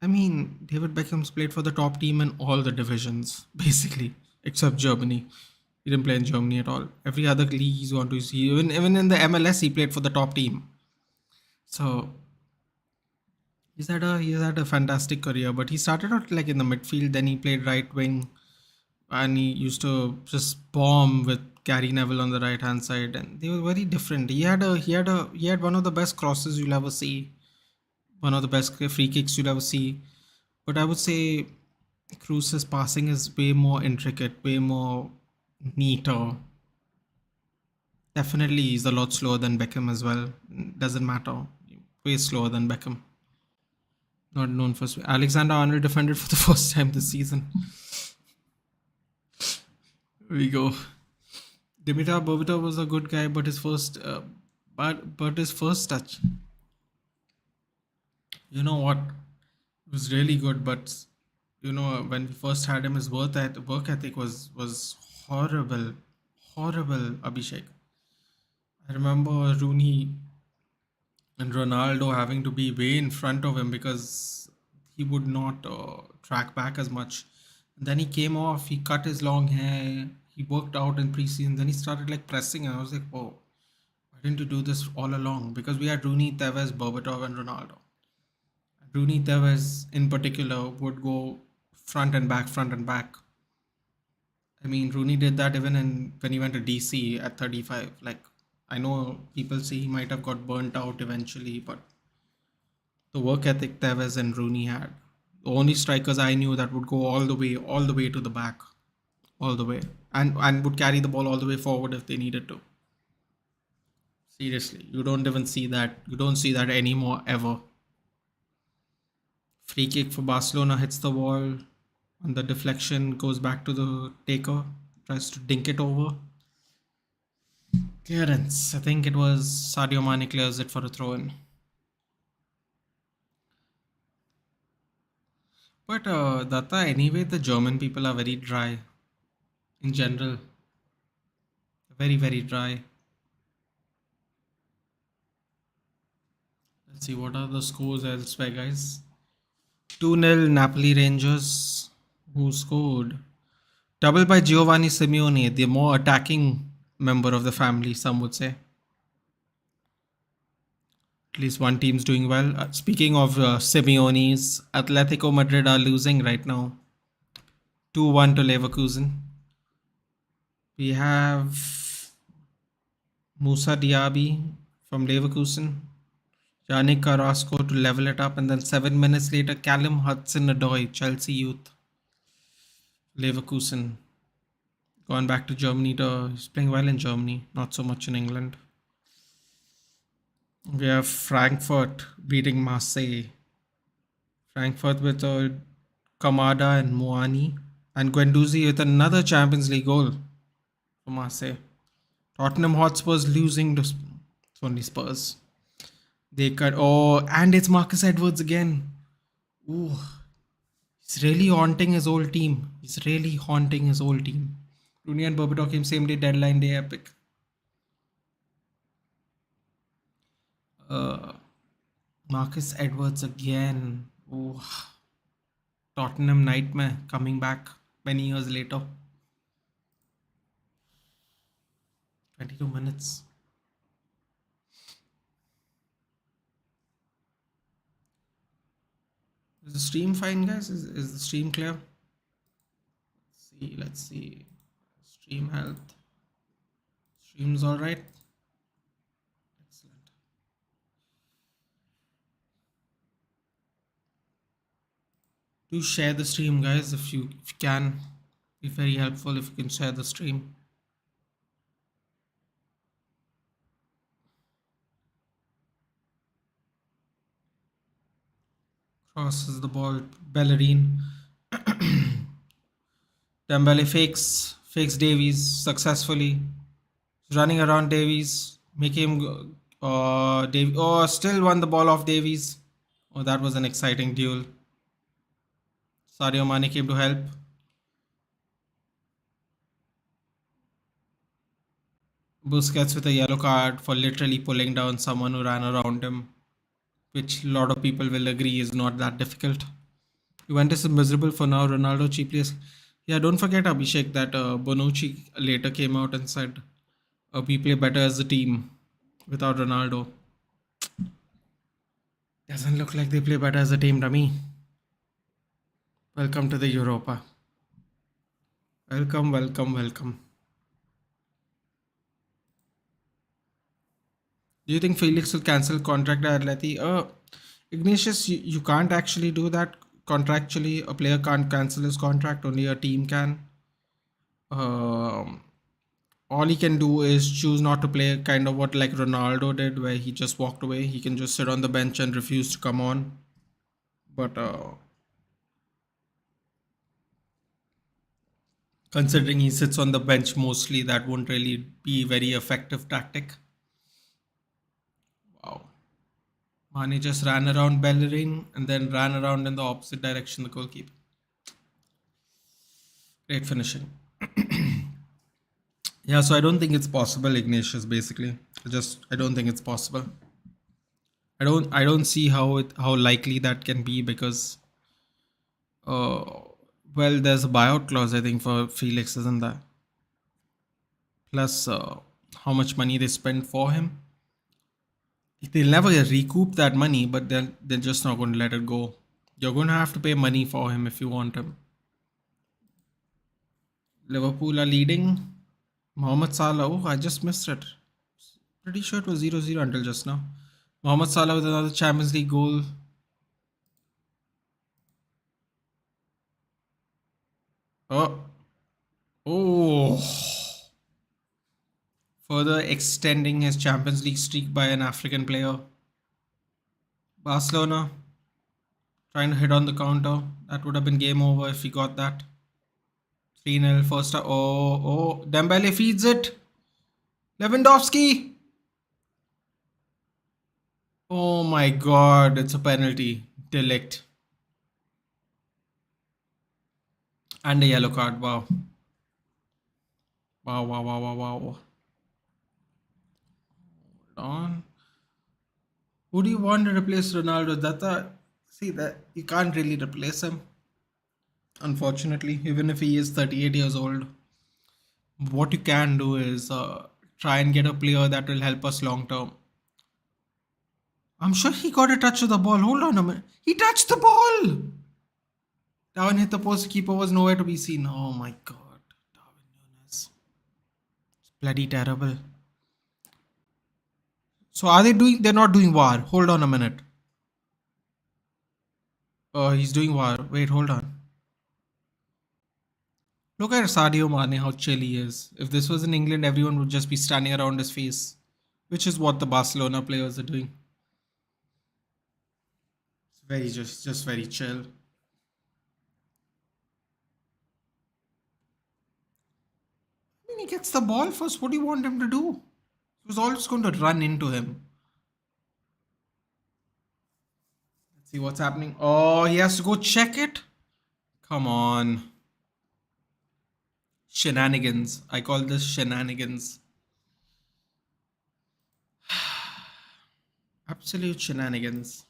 I mean, David Beckham's played for the top team in all the divisions, basically, except Germany. He didn't play in Germany at all. Every other league he's gone to see, even in the MLS, he played for the top team. So he's had a fantastic career. But he started out like in the midfield, then he played right wing, and he used to just bomb with Gary Neville on the right hand side, and they were very different. He had one of the best crosses you'll ever see, one of the best free kicks you'll ever see. But I would say Cruz's passing is way more intricate, way more neater. Definitely, he's a lot slower than Beckham as well. Doesn't matter. Way slower than Beckham. Not known for speed. Alexander Arnold defended for the first time this season. Here we go. Dimitar Berbatov was a good guy, but his first touch. You know what? It was really good, but when we first had him, his work ethic was horrible, horrible. Abhishek. I remember Rooney and Ronaldo having to be way in front of him because he would not track back as much. And then he came off, he cut his long hair, he worked out in preseason, then he started like pressing, and I was like, oh, why didn't you do this all along? Because we had Rooney, Tevez, Berbatov, and Ronaldo. Rooney Tevez in particular would go front and back, front and back. I mean, Rooney did that even when he went to DC at 35. Like, I know people say he might have got burnt out eventually, but the work ethic Tevez and Rooney had. The only strikers I knew that would go all the way to the back, all the way, and would carry the ball all the way forward if they needed to. Seriously, you don't even see that. You don't see that anymore ever. Free kick for Barcelona hits the wall, and the deflection goes back to the taker. Tries to dink it over. Clearance. I think it was Sadio Mane clears it for a throw in. But Datta, anyway, the German people are very dry in general. Very, very dry. Let's see what are the scores elsewhere, guys. 2-0 Napoli Rangers. Who scored? Double by Giovanni Simeone, the more attacking member of the family, some would say. At least one team's doing well. Speaking of Simeone's, Atletico Madrid are losing right now. 2-1 to Leverkusen. We have Musa Diaby from Leverkusen. Yannick Carrasco to level it up. And then 7 minutes later, Callum Hudson-Odoi, Chelsea youth. Leverkusen. Gone back to Germany. He's playing well in Germany. Not so much in England. We have Frankfurt beating Marseille. Frankfurt with Kamada and Moani. And Guendouzi with another Champions League goal for Marseille. Tottenham Hotspurs losing to only Spurs. They cut. Oh, and it's Marcus Edwards again. Ooh. He's really haunting his old team. Rooney and Berbatov came same day, deadline day, epic. Marcus Edwards again. Ooh. Tottenham nightmare coming back many years later. 22 minutes. Is the stream fine, guys? Is the stream clear? Let's see. Let's see. Stream health. Stream's all right. Excellent. Do share the stream, guys, if you can. Be very helpful if you can share the stream. Crosses the ball. Bellerin. Dembele fakes Davies successfully. Running around Davies, make him. Still won the ball off Davies. Oh, that was an exciting duel. Sadio Mane came to help. Busquets with a yellow card for literally pulling down someone who ran around him, which a lot of people will agree is not that difficult. Juventus is miserable for now. Ronaldo cheaply. Yeah, don't forget Abhishek that Bonucci later came out and said we play better as a team without Ronaldo. Doesn't look like they play better as a team to me. Welcome to the Europa. Welcome, welcome, welcome. Do you think Felix will cancel contract at Atleti? Ignatius, you can't actually do that contractually. A player can't cancel his contract, only a team can. Um, all he can do is choose not to play, kind of what like Ronaldo did, where he just walked away. He can just sit on the bench and refuse to come on. But considering he sits on the bench mostly, that won't really be a very effective tactic. Wow. Mane just ran around Bellerin and then ran around in the opposite direction, the goalkeeper. Great finishing. Yeah, so I don't think it's possible, Ignatius, basically. I don't think it's possible. I don't see how likely that can be because uh well, there's a buyout clause I think for Felix, isn't there? Plus how much money they spend for him. They'll never recoup that money, but they're just not going to let it go. You're going to have to pay money for him if you want him. Liverpool are leading. Mohamed Salah. Oh, I just missed it. Pretty sure it was 0-0 until just now. Mohamed Salah with another Champions League goal. Oh. Oh. Further extending his Champions League streak by an African player. Barcelona trying to hit on the counter. That would have been game over if he got that. 3-0 first. Oh. Dembele feeds it. Lewandowski. Oh my god. It's a penalty. Delict. And a yellow card. Wow. Wow. On. Who do you want to replace Ronaldo? See that you can't really replace him. Unfortunately, even if he is 38 years old, what you can do is try and get a player that will help us long term. I'm sure he got a touch of the ball. Hold on a minute. He touched the ball. Darwin hit the post. Keeper was nowhere to be seen. Oh my god. Darwin Nunes. It's bloody terrible. So are they doing? They're not doing VAR. Hold on a minute. He's doing VAR. Wait, hold on. Look at Sadio Mane, how chill he is. If this was in England, everyone would just be standing around his face, which is what the Barcelona players are doing. It's very just very chill. I mean, he gets the ball first. What do you want him to do? He was always going to run into him. Let's see what's happening. Oh, he has to go check it. Come on. Shenanigans. I call this shenanigans. Absolute shenanigans.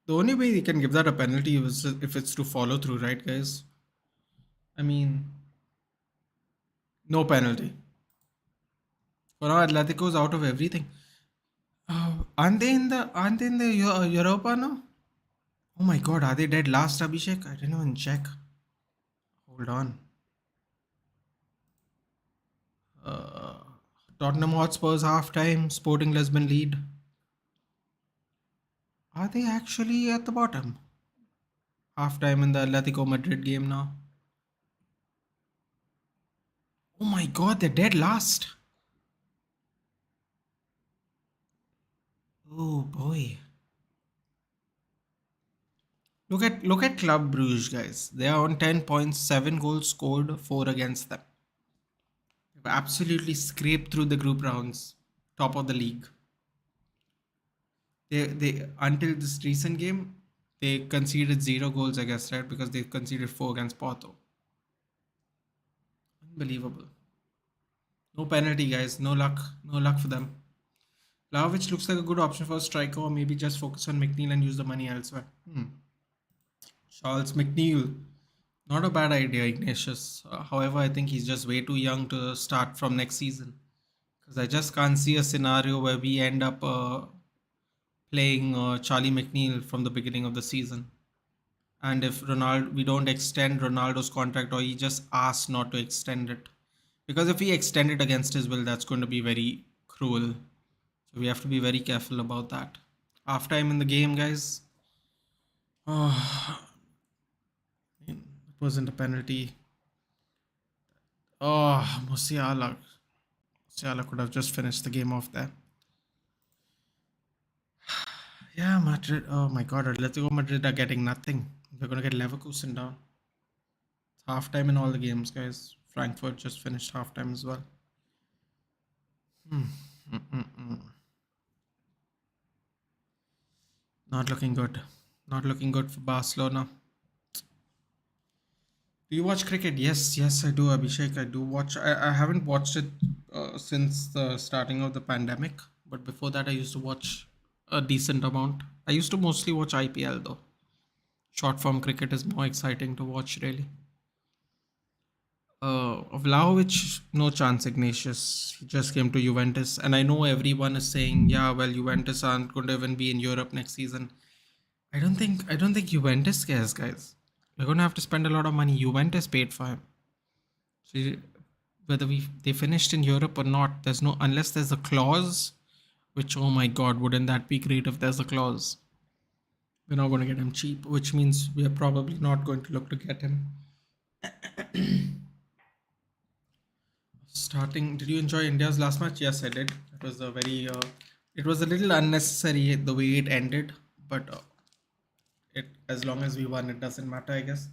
The only way he can give that a penalty is if it's to follow through, right, guys? I mean, no penalty. For now, Atletico's out of everything. Aren't they in the Europa now? Oh my God, are they dead last, Abhishek? I didn't even check. Hold on. Uh, Tottenham Hotspur's half-time, Sporting Lisbon lead. Are they actually at the bottom? Half-time in the Atletico Madrid game now. Oh my God, they're dead last. Oh boy. Look at Club Brugge, guys. They are on 10 points, 7 goals scored, 4 against them. They've absolutely scraped through the group rounds, top of the league. They until this recent game, they conceded 0 goals against, right? Because they conceded 4 against Porto. Unbelievable. No penalty, guys. No luck. No luck for them. Vlahovic looks like a good option for a striker, or maybe just focus on McNeil and use the money elsewhere. Charles McNeil. Not a bad idea, Ignatius. However, I think he's just way too young to start from next season. Because I just can't see a scenario where we end up playing Charlie McNeil from the beginning of the season. And if we don't extend Ronaldo's contract, or he just asks not to extend it. Because if we extend it against his will, that's going to be very cruel. So we have to be very careful about that. Half time in the game, guys. Oh, it wasn't a penalty. Oh, Musiala. Musiala could have just finished the game off there. Yeah, Madrid. Oh my God, Atletico Madrid are getting nothing. They're going to get Leverkusen down. It's half time in all the games, guys. Frankfurt just finished half time as well. Not looking good. Not looking good for Barcelona. Do you watch cricket? Yes, I do, Abhishek. I do watch. I haven't watched it since the starting of the pandemic, but before that, I used to watch a decent amount. I used to mostly watch IPL though. Short form cricket is more exciting to watch, really. Vlahovic, no chance, Ignatius. He just came to Juventus, and I know everyone is saying, yeah, well, Juventus aren't going to even be in Europe next season. I don't think Juventus cares, guys. We're gonna have to spend a lot of money. Juventus paid for him. So whether they finished in Europe or not, there's no unless there's a clause. Which, oh my God, wouldn't that be great if there's a clause? We're not going to get him cheap, which means we are probably not going to look to get him. Starting, did you enjoy India's last match? Yes, I did. It was a little unnecessary the way it ended, but as long as we won, it doesn't matter, I guess.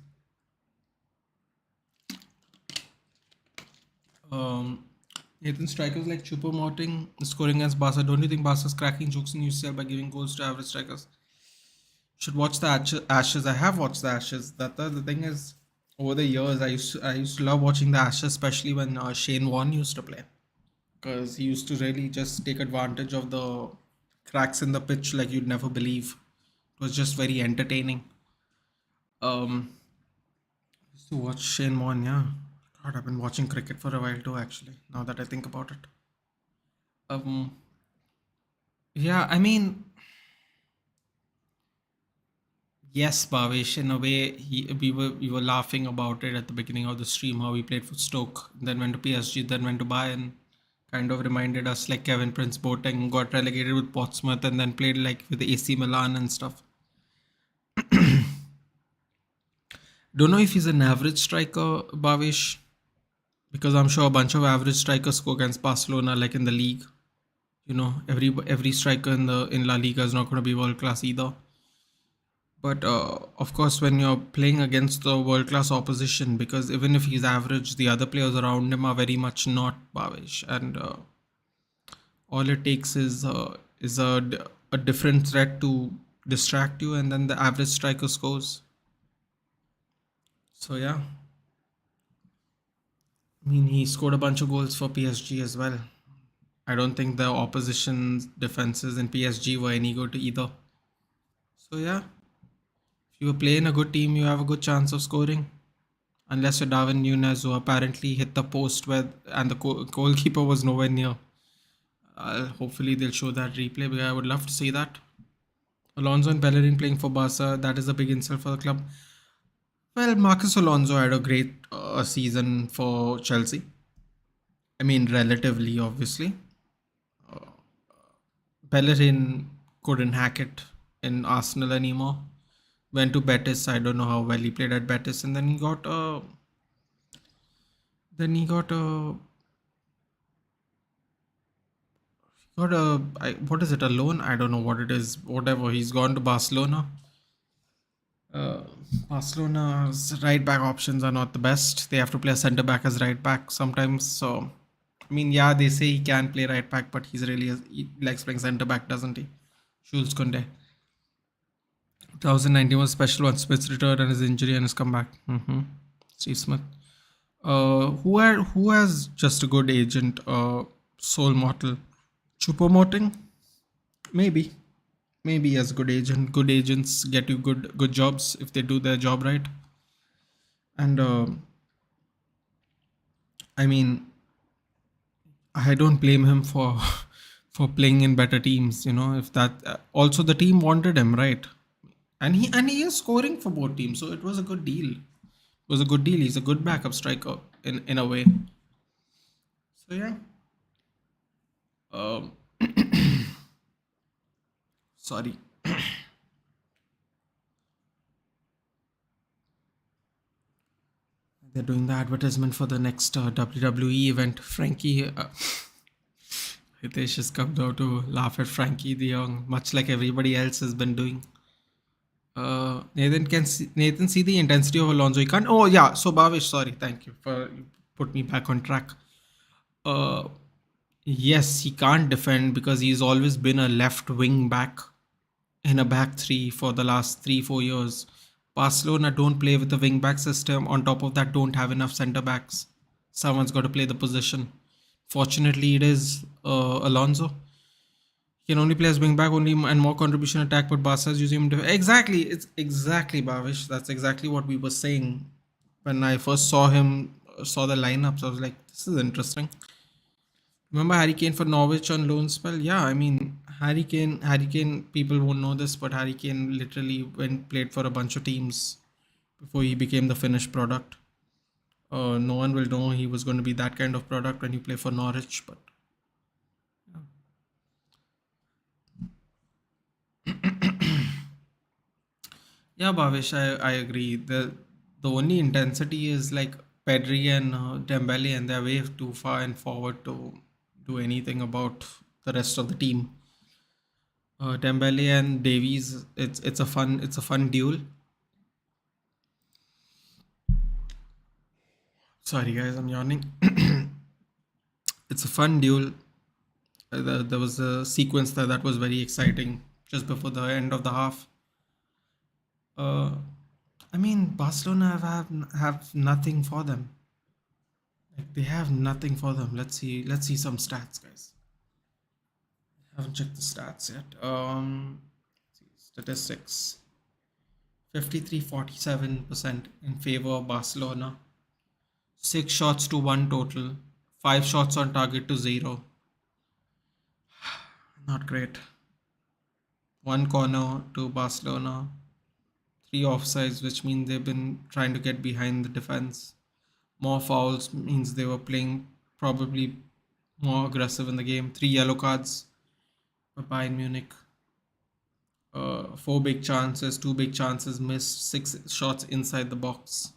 Nathan strikers like Choupo-Moting scoring against Barca. Don't you think Barca's cracking jokes in UCL by giving goals to average strikers? Should watch the Ashes. I have watched the Ashes. The thing is, over the years, I used to love watching the Ashes, especially when Shane Warne used to play, because he used to really just take advantage of the cracks in the pitch like you'd never believe. It was just very entertaining. Um, used to watch Shane Warne. Yeah, God, I've been watching cricket for a while too. Actually, now that I think about it. Um, yeah, I mean, yes, Bhavesh, in a way, we were laughing about it at the beginning of the stream, how he played for Stoke, then went to PSG, then went to Bayern. Kind of reminded us like Kevin Prince Boateng got relegated with Portsmouth and then played like with AC Milan and stuff. Don't know if he's an average striker, Bhavesh, because I'm sure a bunch of average strikers score against Barcelona, like in the league. Every striker in La Liga is not going to be world class either. But of course, when you're playing against the world class opposition, because even if he's average, the other players around him are very much not Bhavesh, and all it takes is a different threat to distract you, and then the average striker scores. So yeah, I mean he scored a bunch of goals for PSG as well. I don't think the opposition's defenses in PSG were any good either. So yeah. You play in a good team, you have a good chance of scoring. Unless you're Darwin Núñez, who apparently hit the post and the goalkeeper was nowhere near. Hopefully they'll show that replay because I would love to see that. Alonso and Bellerin playing for Barca, that is a big insult for the club. Well, Marcus Alonso had a great season for Chelsea. I mean, relatively, obviously. Bellerin couldn't hack it in Arsenal anymore. Went to Betis. I don't know how well he played at Betis, and then he got a. Then he got a. Got a. What is it? A loan? I don't know what it is. Whatever. He's gone to Barcelona. Uh, Barcelona's right back options are not the best. They have to play a centre back as right back sometimes. So, I mean, yeah, they say he can play right back, but he likes playing centre back, doesn't he? Jules Koundé. 2019 was special once Smith's return and his injury and his comeback. Steve Smith. Who has just a good agent? Soul Mortal. Choupo-Moting? Maybe. Maybe as a good agent. Good agents get you good jobs if they do their job right. And I mean, I don't blame him for for playing in better teams. You know, if that also the team wanted him, right? And he is scoring for both teams, so it was a good deal. It was a good deal. He's a good backup striker in a way. So yeah. Um, sorry. They're doing the advertisement for the next WWE event. Frankie Hitesh has come down to laugh at Frankie the Young, much like everybody else has been doing. Nathan see the intensity of Alonso. He can't. Oh yeah. So Bhavish, sorry. Thank you for you put me back on track. Uh, yes, he can't defend because he's always been a left wing back in a back three for the last 3-4 years. Barcelona don't play with a wing back system. On top of that, don't have enough centre backs. Someone's got to play the position. Fortunately, it is Alonso. He can only play as wing back only and more contribution attack, but Barca is using him to exactly. It's exactly Bhavish. That's exactly what we were saying when I first saw the lineups. I was like, this is interesting. Remember Harry Kane for Norwich on loan spell? Yeah, I mean Harry Kane. People won't know this, but Harry Kane literally played for a bunch of teams before he became the finished product. No one will know he was going to be that kind of product when you play for Norwich, but yeah, Bhavesh, I agree. The only intensity is like Pedri and Dembele, and they're way too far and forward to do anything about the rest of the team. Dembele and Davies, it's a fun duel. Sorry guys, I'm yawning. It's a fun duel. There was a sequence that was very exciting just before the end of the half. Uh, I mean, Barcelona have nothing for them. Like they have nothing for them. Let's see some stats, guys. Haven't checked the stats yet. Statistics. 53-47% in favor of Barcelona. 6 shots to 1 total. 5 shots on target to 0. Not great. 1 corner to Barcelona. 3 offsides, which means they've been trying to get behind the defense. More fouls means they were playing probably more aggressive in the game. 3 yellow cards for Bayern Munich. 4 big chances, 2 big chances missed, 6 shots inside the box.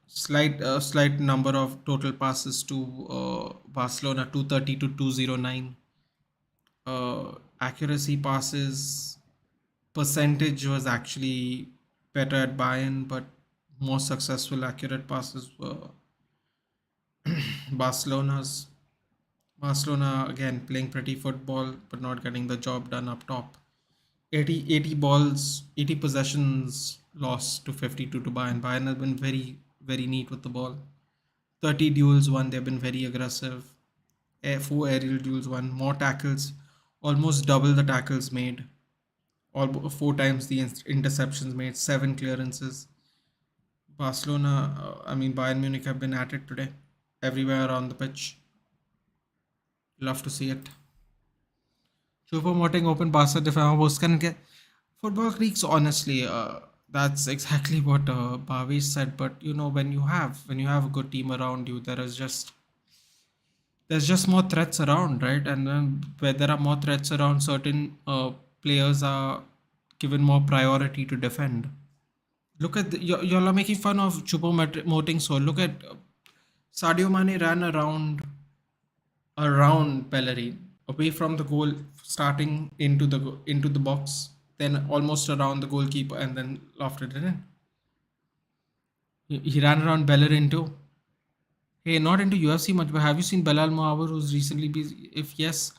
Slight number of total passes to Barcelona, 230 to 209. Accuracy passes percentage was actually better at Bayern, but more successful accurate passes were Barcelona's. Barcelona again playing pretty football but not getting the job done up top. 80 balls, 80 possessions lost to 52 to Bayern. Bayern has been very, very neat with the ball. 30 duels won, they've been very aggressive. 4 aerial duels won, more tackles, almost double the tackles made. All four times the interceptions made, seven clearances. Barcelona, Bayern Munich have been at it today, everywhere around the pitch. Love to see it. Choupo-Moting open Barca defense was can get football creaks. Honestly, that's exactly what Bhavesh said. But when you have a good team around you, there's just more threats around, right? And then where there are more threats around, certain players are given more priority to defend. Look at y'all are making fun of Choupo-Moting. So look at Sadio Mane ran around Bellerin, away from the goal, starting into the box, then almost around the goalkeeper, and then lofted it in. He ran around Bellerin too. Hey, not into UFC much, but have you seen Belal Muhammad, who's recently busy? If yes,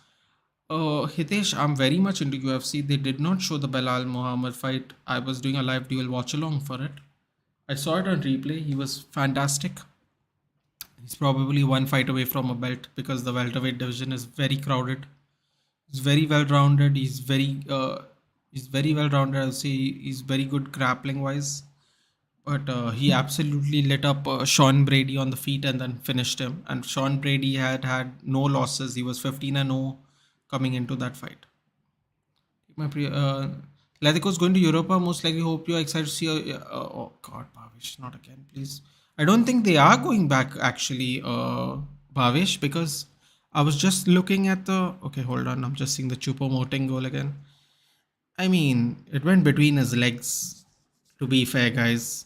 Hitesh, I'm very much into UFC. They did not show the Belal Muhammad fight. I was doing a live duel watch along for it. I saw it on replay. He was fantastic. He's probably one fight away from a belt because the welterweight division is very crowded. He's very well rounded. He's very well rounded. I'll say he's very good grappling wise. But he absolutely lit up Sean Brady on the feet and then finished him. And Sean Brady had no losses. He was 15-0 coming into that fight. My Atletico's going to Europa. Most likely, hope you're excited to see. Oh God, Bhavesh, not again, please. I don't think they are going back actually, Bhavesh, because I was just looking at the. Okay, hold on. I'm just seeing the Choupo-Moting goal again. It went between his legs. To be fair, guys,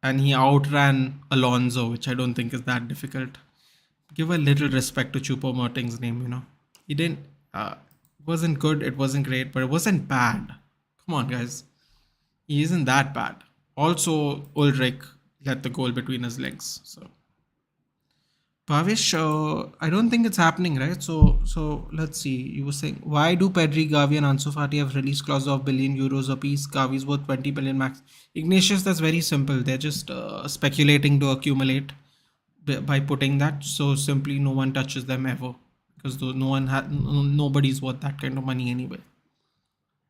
and he outran Alonso, which I don't think is that difficult. Give a little respect to Choupo-Moting's name. He didn't. It wasn't good. It wasn't great, but it wasn't bad. Come on, guys. He isn't that bad. Also, Ulrich let the goal between his legs. So, Bhavish, I don't think it's happening, right? So let's see. You were saying, why do Pedri, Gavi, and Ansu Fati have release clause of billion euros apiece? Gavi's worth 20 billion max. Ignatius, that's very simple. They're just speculating to accumulate by putting that. So simply, no one touches them ever because nobody's worth that kind of money anyway.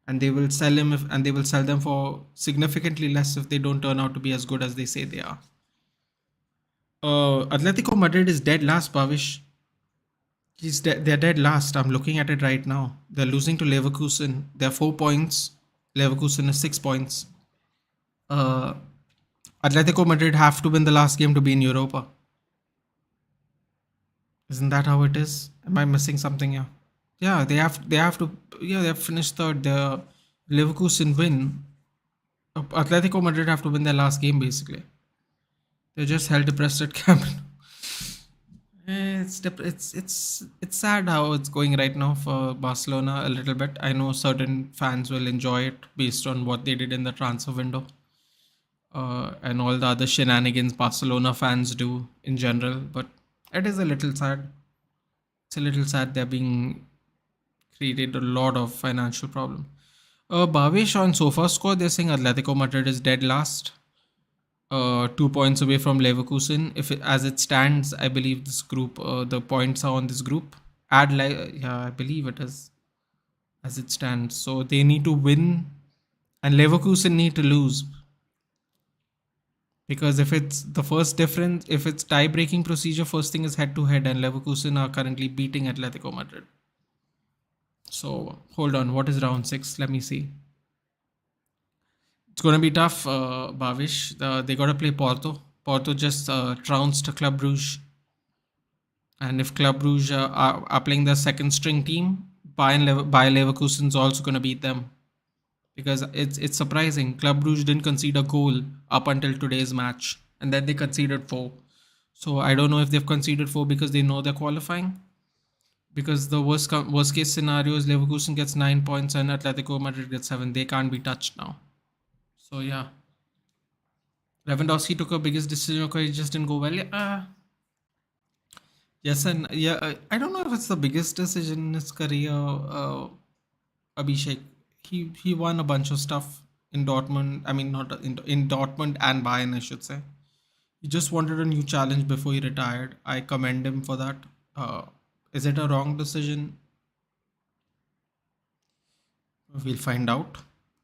And they will sell him and they will sell them for significantly less if they don't turn out to be as good as they say they are. Atletico Madrid is dead last, Bhavish. They're dead last. I'm looking at it right now. They're losing to Leverkusen. They're 4 points. Leverkusen is 6 points. Uh, Atletico Madrid have to win the last game to be in Europa. Isn't that how it is? Am I missing something here? Yeah, they have to. Yeah, they have finished third. The Leverkusen win. Atletico Madrid have to win their last game basically. They're just held depressed at Camp Nou. It's sad how it's going right now for Barcelona a little bit. I know certain fans will enjoy it based on what they did in the transfer window, and all the other shenanigans Barcelona fans do in general. But it is a little sad. It's a little sad they're being created a lot of financial problem. Bhavesh on SofaScore, they're saying Atletico Madrid is dead last. 2 points away from Leverkusen. As it stands, I believe this group, the points are on this group. Yeah, I believe it is as it stands. So they need to win, and Leverkusen need to lose. Because if it's the first difference, if it's tie-breaking procedure, first thing is head-to-head, and Leverkusen are currently beating Atletico Madrid. So hold on, what is round 6? Let me see. It's going to be tough, Bhavish. They got to play Porto. Porto just trounced Club Brugge. And if Club Brugge are playing their second string team, Bayer Leverkusen is also going to beat them. Because it's surprising. Club Brugge didn't concede a goal up until today's match. And then they conceded 4. So I don't know if they've conceded 4 because they know they're qualifying. Because the worst case scenario is Leverkusen gets 9 points and Atletico Madrid gets 7. They can't be touched now. So yeah, Lewandowski took a biggest decision. Okay, it just didn't go well. Yes, and yeah, I don't know if it's the biggest decision in his career. Abhishek, he won a bunch of stuff in Dortmund. Not in Dortmund and Bayern, I should say. He just wanted a new challenge before he retired. I commend him for that. Is it a wrong decision? We'll find out.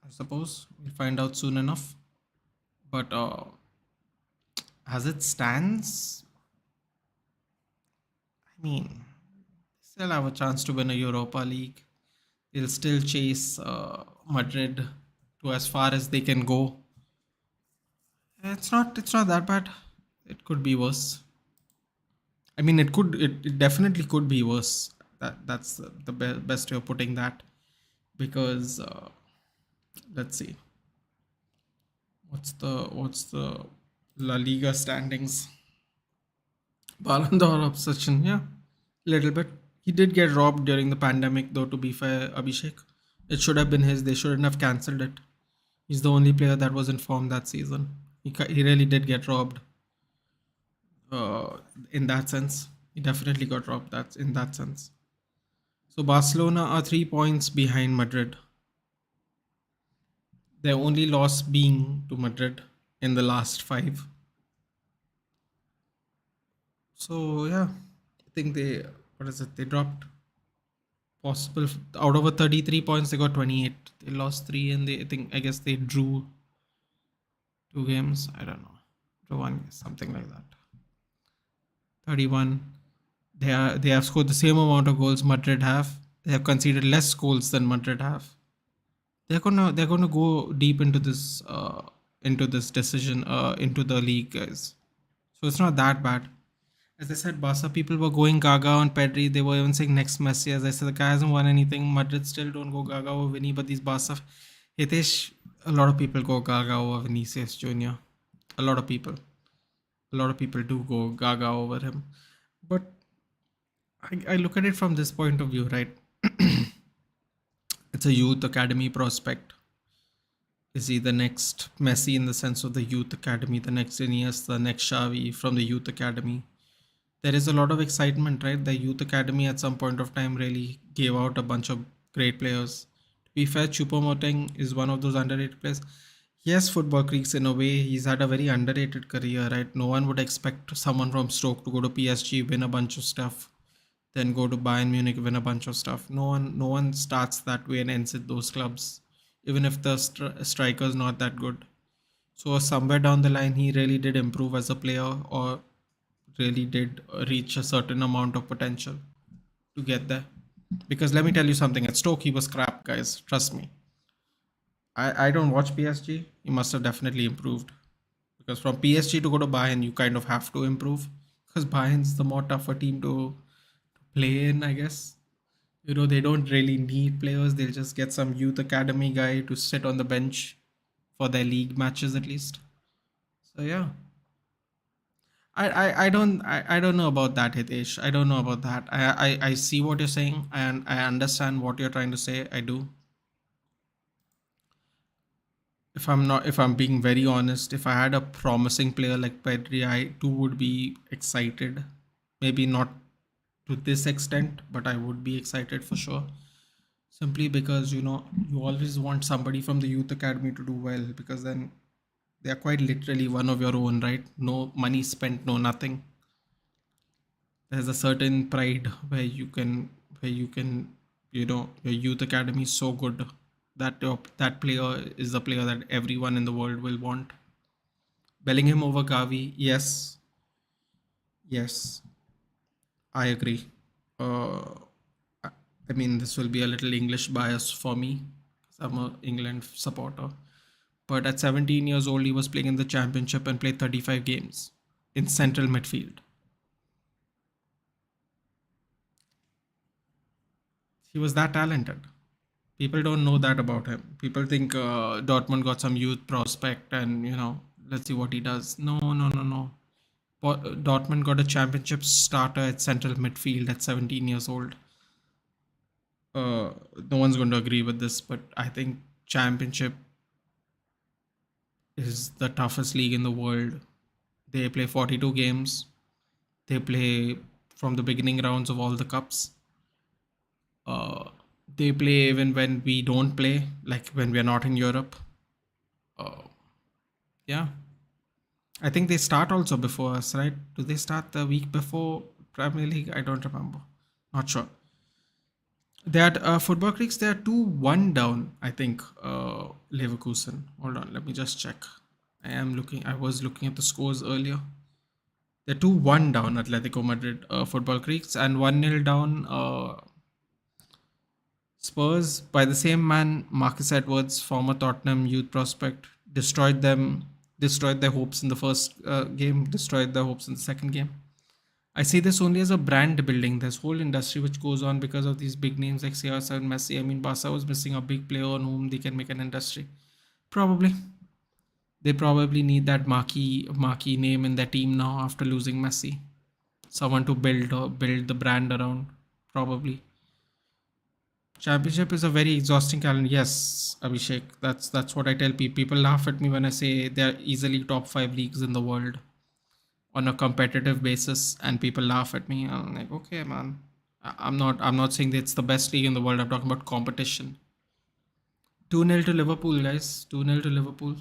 I suppose we'll find out soon enough. But as it stands, I mean, still have a chance to win a Europa League. They'll still chase Madrid to as far as they can go. It's not that bad. It could be worse. I mean, it definitely could be worse. That's the best way of putting that. Because let's see, what's the La Liga standings? Ballon d'Or obsession, yeah, little bit. He did get robbed during the pandemic, though. To be fair, Abhishek, it should have been his. They shouldn't have cancelled it. He's the only player that was informed that season. He really did get robbed. In that sense, he definitely got robbed. That's in that sense. So Barcelona are 3 points behind Madrid. Their only loss being to Madrid in the last five. So yeah, I think they, what is it? They dropped possible out of a 33 points. They got 28. They lost three, and I guess they drew two games. I don't know, drew one, something like that. 31. They have scored the same amount of goals Madrid have. They have conceded less goals than Madrid have. They're gonna go deep into this decision into the league, guys. So it's not that bad. As I said, Barca people were going gaga on Pedri. They were even saying next Messi. As I said, the guy hasn't won anything. Madrid still don't go gaga over Vinny, but these Barca, Hitesh, a lot of people go gaga over Vinicius Junior. A lot of people. A lot of people do go gaga over him. But I look at it from this point of view, right? It's a youth academy prospect. Is he the next Messi in the sense of the youth academy, the next Iniesta, the next Xavi from the youth academy? There is a lot of excitement, right? The youth academy at some point of time really gave out a bunch of great players. To be fair, Choupo-Moting is one of those underrated players. Yes, football creeks in a way. He's had a very underrated career, right? No one would expect someone from Stoke to go to PSG, win a bunch of stuff, then go to Bayern Munich, win a bunch of stuff. No one starts that way and ends at those clubs, even if the striker is not that good. So somewhere down the line, he really did improve as a player, or really did reach a certain amount of potential to get there. Because let me tell you something, at Stoke he was crap, guys. Trust me. I don't watch PSG. He must have definitely improved. Because from PSG to go to Bayern, you kind of have to improve. Because Bayern's the more tougher team to play in, I guess. They don't really need players. They'll just get some youth academy guy to sit on the bench for their league matches at least. So yeah. I don't know about that, Hitesh. I don't know about that. I see what you're saying, and I understand what you're trying to say. I do. If I'm being very honest, if I had a promising player like Pedri, I too would be excited. Maybe not to this extent, but I would be excited for sure. Simply because you always want somebody from the youth academy to do well, because then they are quite literally one of your own, right? No money spent, no nothing. There's a certain pride where you can your youth academy is so good that that player is the player that everyone in the world will want. Bellingham over Gavi, yes, yes, I agree. uh i I mean, this will be a little English bias for me because I'm a England supporter, but at 17 years old he was playing in the championship and played 35 games in central midfield. He was that talented. People don't know that about him. People think Dortmund got some youth prospect and let's see what he does. No, no, no, no. Dortmund got a championship starter at central midfield at 17 years old. No one's going to agree with this, but I think championship is the toughest league in the world. They play 42 games. They play from the beginning rounds of all the cups. Uh, they play even when we don't play, like when we're not in Europe. Uh, yeah, I think they start also before us, right? Do they start the week before Premier League? I don't remember. Not sure. They are football creeks. They are 2-1 down. I think Leverkusen. Hold on, let me just check. I was looking at the scores earlier. They're 2-1 down Atletico Madrid football creeks and 1-0 down Spurs by the same man, Marcus Edwards, former Tottenham youth prospect, destroyed their hopes in the first game, destroyed their hopes in the second game. I see this only as a brand building. There's whole industry which goes on because of these big names like CR7, Messi. I mean, Barca was missing a big player on whom they can make an industry. Probably. They probably need that marquee name in their team now after losing Messi. Someone to build the brand around. Probably. Championship is a very exhausting calendar. Yes, Abhishek. That's what I tell people. People laugh at me when I say they're easily top 5 leagues in the world on a competitive basis, and people laugh at me. I'm like, okay, man. I'm not saying that it's the best league in the world. I'm talking about competition. 2-0 to Liverpool, guys. 2-0 to Liverpool.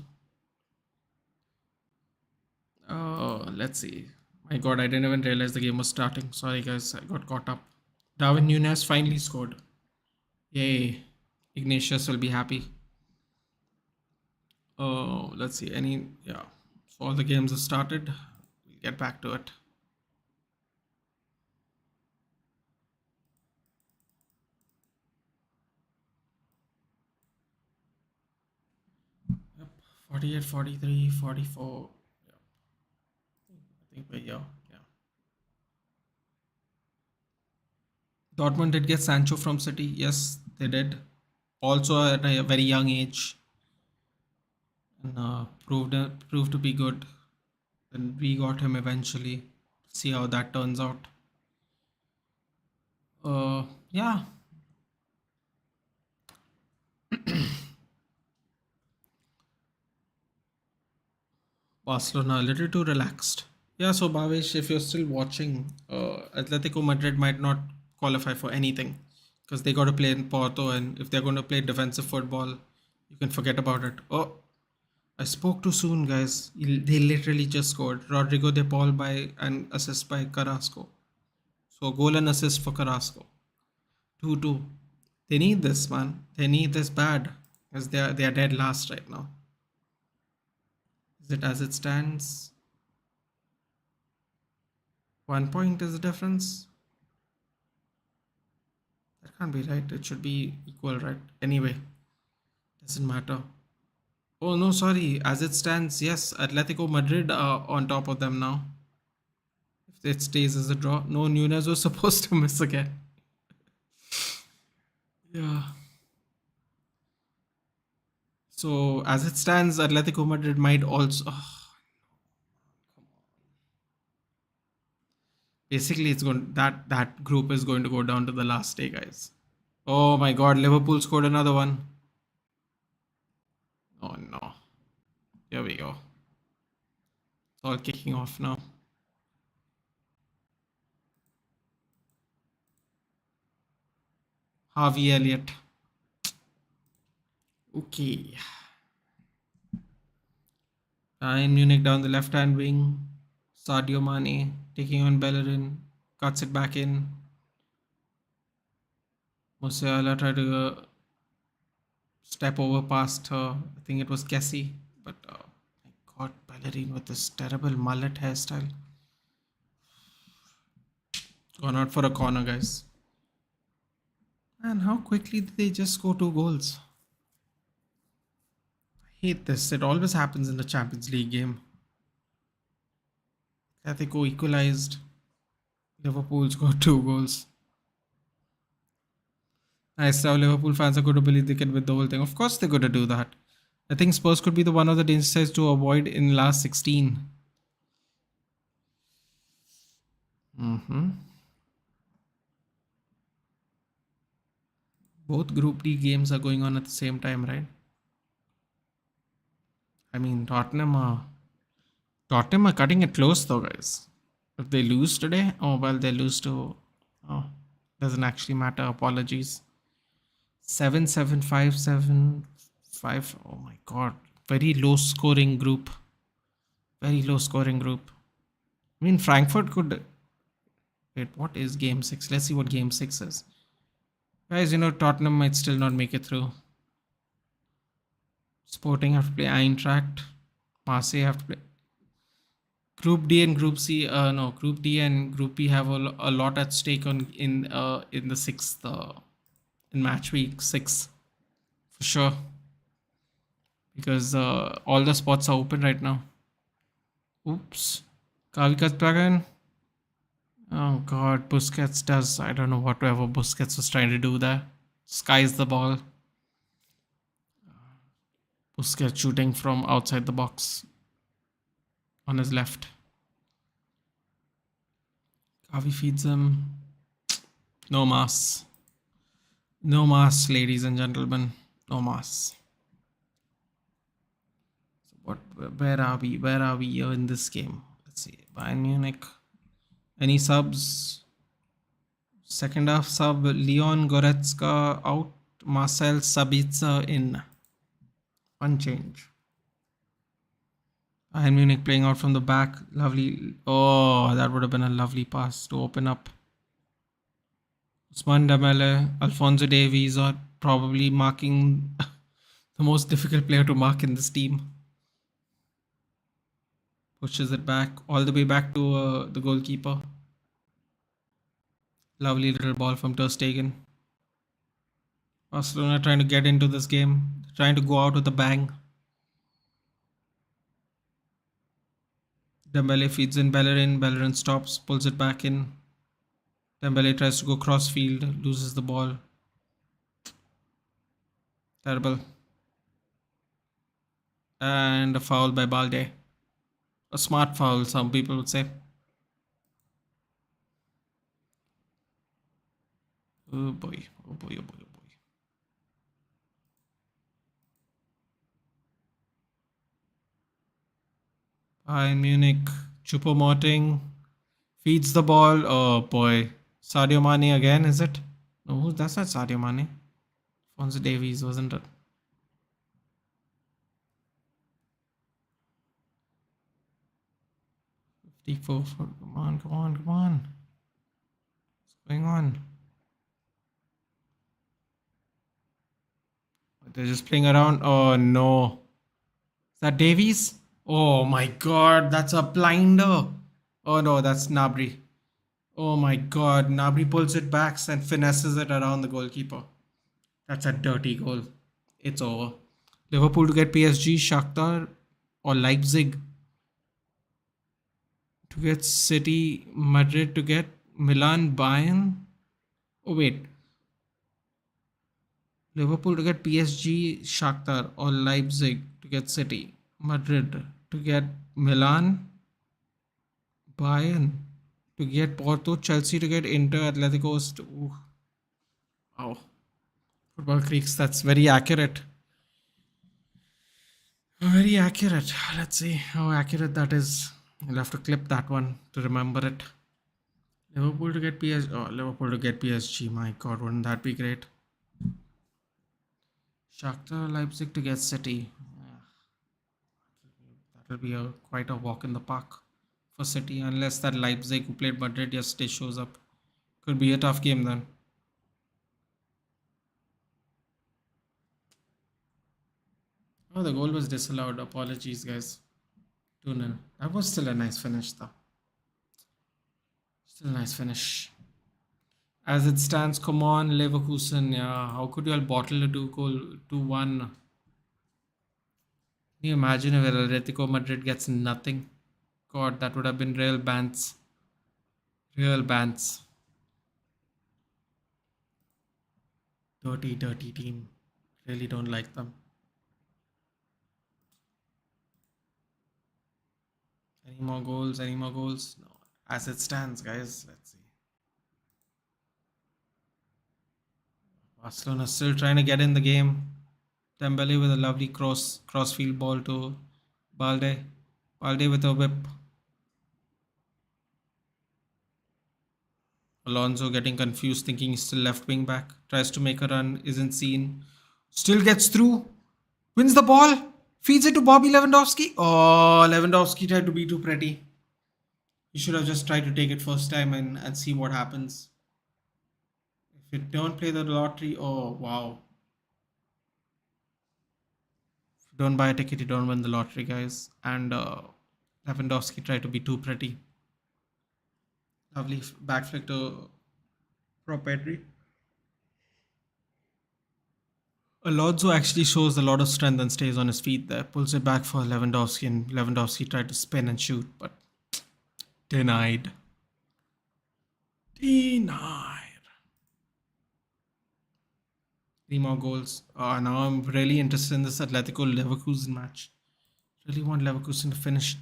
Oh, let's see. My God, I didn't even realize the game was starting. Sorry, guys. I got caught up. Darwin Núñez finally scored. Yay. Ignatius will be happy. Oh, let's see. Yeah. So all the games have started. We'll get back to it. Yep. 48, 43, 44. Yep. I think we're here. Yeah. Dortmund did get Sancho from City. Yes, they did. Also at a very young age. And proved to be good. Then we got him eventually. See how that turns out. Yeah. Barcelona a little too relaxed. Yeah, so Bhavesh, if you're still watching, Atletico Madrid might not qualify for anything because they got to play in Porto, and if they're going to play defensive football, you can forget about it. Oh, I spoke too soon, guys. They literally just scored. Rodrigo De Paul by an assist by Carrasco. So goal and assist for Carrasco. 2-2. They need this, man. They need this bad because they are dead last right now. Is it as it stands? 1 point is the difference. That can't be right. It should be equal, right? Anyway, doesn't matter. Oh no, sorry. As it stands, yes, Atletico Madrid are on top of them now. If it stays as a draw, no, Nunez was supposed to miss again. Yeah. So as it stands, Atletico Madrid might also. Basically, it's going that group is going to go down to the last day, guys. Oh my God, Liverpool scored another one. Oh no. Here we go. It's all kicking off now. Harvey Elliott. Okay. In Munich down the left hand wing. Sadio Mane taking on Bellerin. Cuts it back in. Musiala tried to step over past her. I think it was Kessie. But my God, Bellerin with this terrible mullet hairstyle. Gone out for a corner, guys. And how quickly did they just score 2 goals? I hate this. It always happens in the Champions League game. Atletico equalized. Liverpool scored 2 goals. Nice how Liverpool fans are going to believe they can win the whole thing. Of course they're going to do that. I think Spurs could be the one of the danger sides to avoid in last 16. Both Group D games are going on at the same time, right? I mean, Tottenham are cutting it close though, guys. If they lose today, oh well, they lose to. Oh, doesn't actually matter. Apologies. 7-7-5-7-5. Oh my God, very low scoring group. Very low scoring group. I mean, Frankfurt could. Wait, what is game 6? Let's see what game 6 is. Guys, Tottenham might still not make it through. Sporting have to play Eintracht. Marseille have to play. Group D and Group C. No, Group D and Group B have a lot at stake in the sixth in match week 6 for sure, because all the spots are open right now. Oops, Kavikas Dragon. Oh God, Busquets does. I don't know whatever Busquets was trying to do there. Skies the ball. Busquets shooting from outside the box on his left. Kavi feeds him. No mass. No mass, ladies and gentlemen. No mass. So where are we? Where are we here in this game? Let's see. Bayern Munich. Any subs? Second half sub. Leon Goretzka out. Marcel Sabitzer in. One change. Bayern Munich playing out from the back. Lovely. Oh, that would have been a lovely pass to open up. Usman Dembele, Alphonso Davies are probably marking the most difficult player to mark in this team. Pushes it back, all the way back to the goalkeeper. Lovely little ball from Ter Stegen. Barcelona trying to get into this game, trying to go out with a bang. Dembele feeds in Bellerin. Bellerin stops, pulls it back in. Dembele tries to go cross field, loses the ball. Terrible. And a foul by Balde. A smart foul, some people would say. Oh boy, oh boy, oh boy, oh boy. Bayern Munich, Choupo-Moting feeds the ball. Oh boy. Sadio Mane again, is it? No, that's not Sadio Mane. Alphonso Davies, wasn't it? Come on, come on, come on. What's going on? They're just playing around. Oh no. Is that Davies? Oh my god, that's a blinder. Oh no, that's Nabri. Oh my god, Nabri pulls it back and finesses it around the goalkeeper. That's a dirty goal. It's over. Liverpool to get PSG, Shakhtar or Leipzig to get City, Madrid to get Milan, Bayern. Oh wait. Liverpool to get PSG, Shakhtar or Leipzig to get City, Madrid to get Milan, Bayern to get Porto, Chelsea to get Inter, Atletico. Wow. Football Creeks, that's very accurate. Very accurate. Let's see how accurate that is. You'll have to clip that one to remember it. Liverpool to get PSG. Oh, Liverpool to get PSG. My God, wouldn't that be great? Shakhtar, Leipzig to get City. That will be quite a walk in the park for City, unless that Leipzig who played Madrid yesterday shows up. Could be a tough game then. Oh, the goal was disallowed. Apologies, guys. 2-0. That was still a nice finish, though. Still a nice finish. As it stands, come on, Leverkusen. Yeah, how could you all bottle a 2-1? Can you imagine if Atletico Madrid gets nothing? God, that would have been real bans. Real bans. Dirty, dirty team. Really don't like them. Any more goals? Any more goals? No. As it stands, guys. Let's see. Barcelona still trying to get in the game. Dembele with a lovely crossfield ball to Balde. Balde with a whip. Alonso getting confused, thinking he's still left wing back. Tries to make a run, isn't seen. Still gets through. Wins the ball. Feeds it to Bobby Lewandowski. Oh, Lewandowski tried to be too pretty. He should have just tried to take it first time and see what happens. If you don't play the lottery, oh wow. If you don't buy a ticket, you don't win the lottery, guys. And Lewandowski tried to be too pretty. Lovely back flick to Pro Pedri. Alonso actually shows a lot of strength and stays on his feet there. Pulls it back for Lewandowski, and Lewandowski tried to spin and shoot, but denied. Denied. Three more goals. Now I'm really interested in this Atletico Leverkusen match. Really want Leverkusen to finish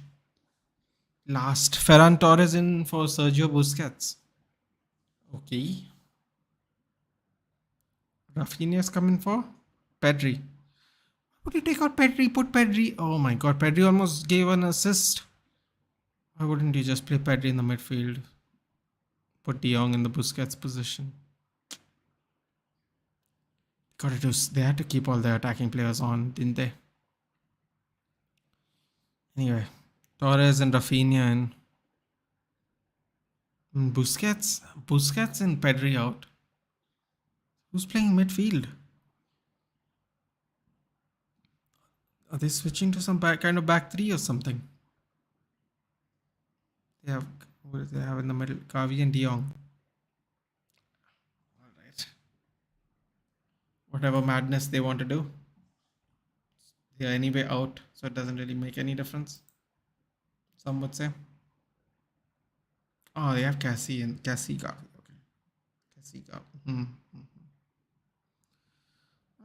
last. Ferran Torres in for Sergio Busquets. Okay. Rafinha's coming for Pedri. Would you take out Pedri? Put Pedri. Oh my god, Pedri almost gave an assist. Why wouldn't you just play Pedri in the midfield? Put De Jong in the Busquets position. Gotta do. They had to keep all their attacking players on, didn't they? Anyway, Torres and Rafinha and Busquets and Pedri out. Who's playing midfield? Are they switching to some kind of back three or something? They have, what do they have in the middle? Gavi and De Jong. All right. Whatever madness they want to do. They are anyway out, so it doesn't really make any difference. Some would say. Oh, they have Cassie and Cassie Gavi. Okay. Cassie Gavi.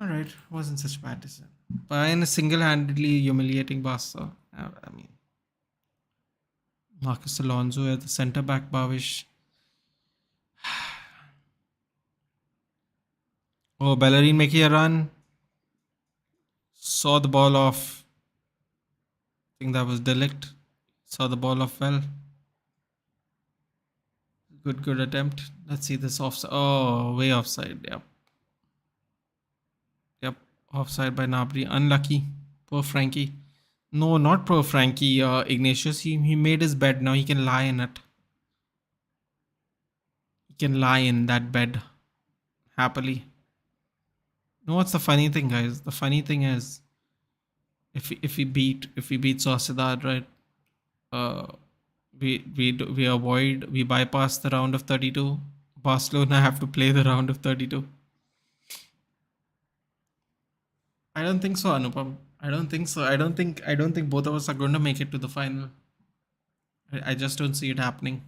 All right. Wasn't such a bad decision. Bayern is single-handedly humiliating Barca. I mean, Marcus Alonso at the centre back, Bavish. Oh, Bellerin making a run. Saw the ball off. I think that was Delict. Saw the ball off well. Good attempt. Let's see this offside. Oh, way offside. Yep. Offside by Nabri. Unlucky. Poor Frankie. No, not poor Frankie. Ignatius. He made his bed. Now he can lie in it. He can lie in that bed happily. You know what's the funny thing, guys? The funny thing is, if we beat Sociedad, right? We bypass the round of 32. Barcelona have to play the round of 32. I don't think so, Anupam. I don't think so. I don't think both of us are going to make it to the final. I just don't see it happening.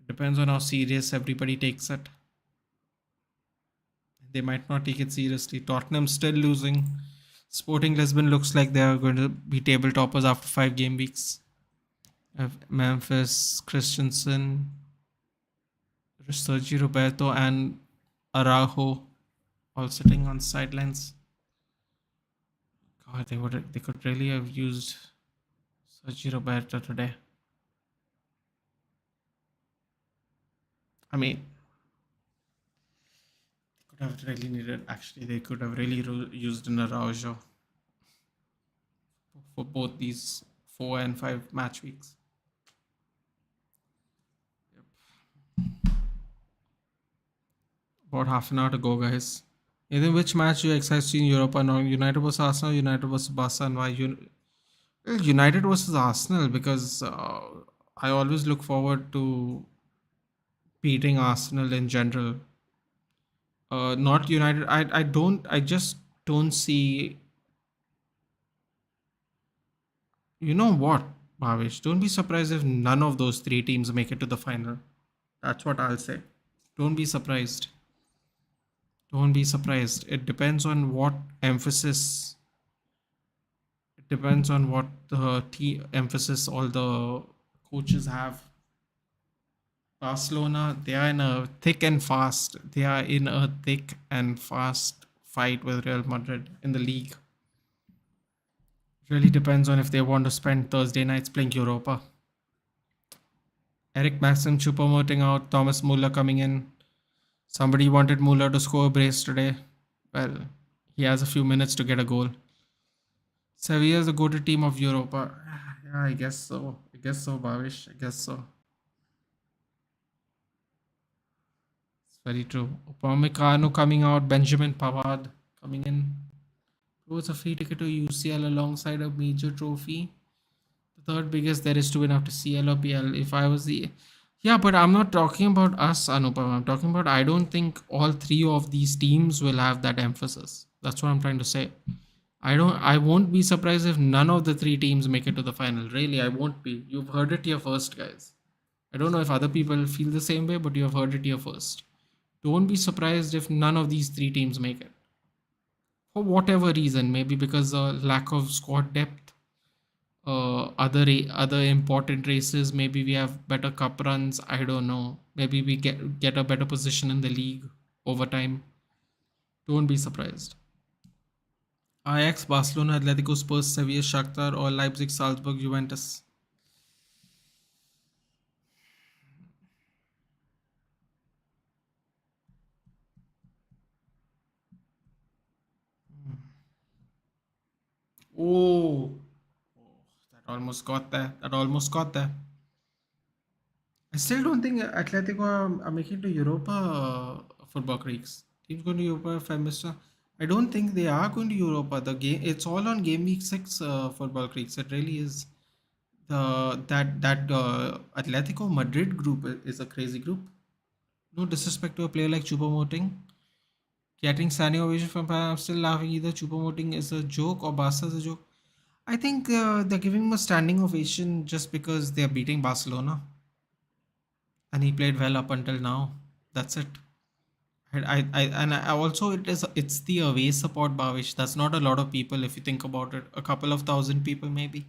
It depends on how serious everybody takes it. They might not take it seriously. Tottenham still losing. Sporting Lisbon looks like they are going to be table toppers after 5 game weeks. Memphis, Christensen, Sergio Roberto, and Araujo all sitting on sidelines. God, they could really have used Sergio Roberto today. I mean, they could have really used an Araujo for both these 4 and 5 match weeks. Yep. About half an hour to go, guys. Either which match you excited to see in Europe or not? United vs Arsenal, United vs Barca, and why? United vs Arsenal, because I always look forward to beating Arsenal in general. Not United. I just don't see. You know what, Bhavesh? Don't be surprised if none of those 3 teams make it to the final. That's what I'll say. Don't be surprised. Don't be surprised. It depends on what emphasis. It depends on what the emphasis all the coaches have. Barcelona, they are in a thick and fast. They are in a thick and fast fight with Real Madrid in the league. Really depends on if they want to spend Thursday nights playing Europa. Eric Maxim Choupo-Moting out. Thomas Muller coming in. Somebody wanted Muller to score a brace today. Well, he has a few minutes to get a goal. Sevilla is the go-to team of Europa. Yeah, I guess so. Bhavesh. I guess so. Very true. Upamecano coming out, Benjamin Pavard coming in. It was a free ticket to UCL alongside a major trophy. The third biggest there is to win after CL or PL. If I was the Yeah, but I'm not talking about us, Anupam. I'm talking about I don't think all three of these teams will have that emphasis. That's what I'm trying to say. I won't be surprised if none of the three teams make it to the final. Really, I won't be. You've heard it here first, guys. I don't know if other people feel the same way, but you have heard it here first. Don't be surprised if none of these three teams make it. For whatever reason, maybe because of lack of squad depth, other important races, maybe we have better cup runs, I don't know. Maybe we get a better position in the league over time. Don't be surprised. Ajax, Barcelona, Atletico, Spurs, Sevilla, Shakhtar, or Leipzig, Salzburg, Juventus. Oh, that almost got there. That almost got there. I still don't think Atletico are making to Europa football creeks. Teams going to Europa if I missed. I don't think they are going to Europa. The game, it's all on game week 6 football creeks. It really is. That Atletico Madrid group is a crazy group. No disrespect to a player like Choupo-Moting. Getting standing ovation from I'm still laughing. Either Choupo-Moting is a joke or Barca is a joke. I think they're giving him a standing ovation just because they're beating Barcelona, and he played well up until now. That's it. And I also it's the away support, Bhavish. That's not a lot of people if you think about it. A couple of thousand people maybe.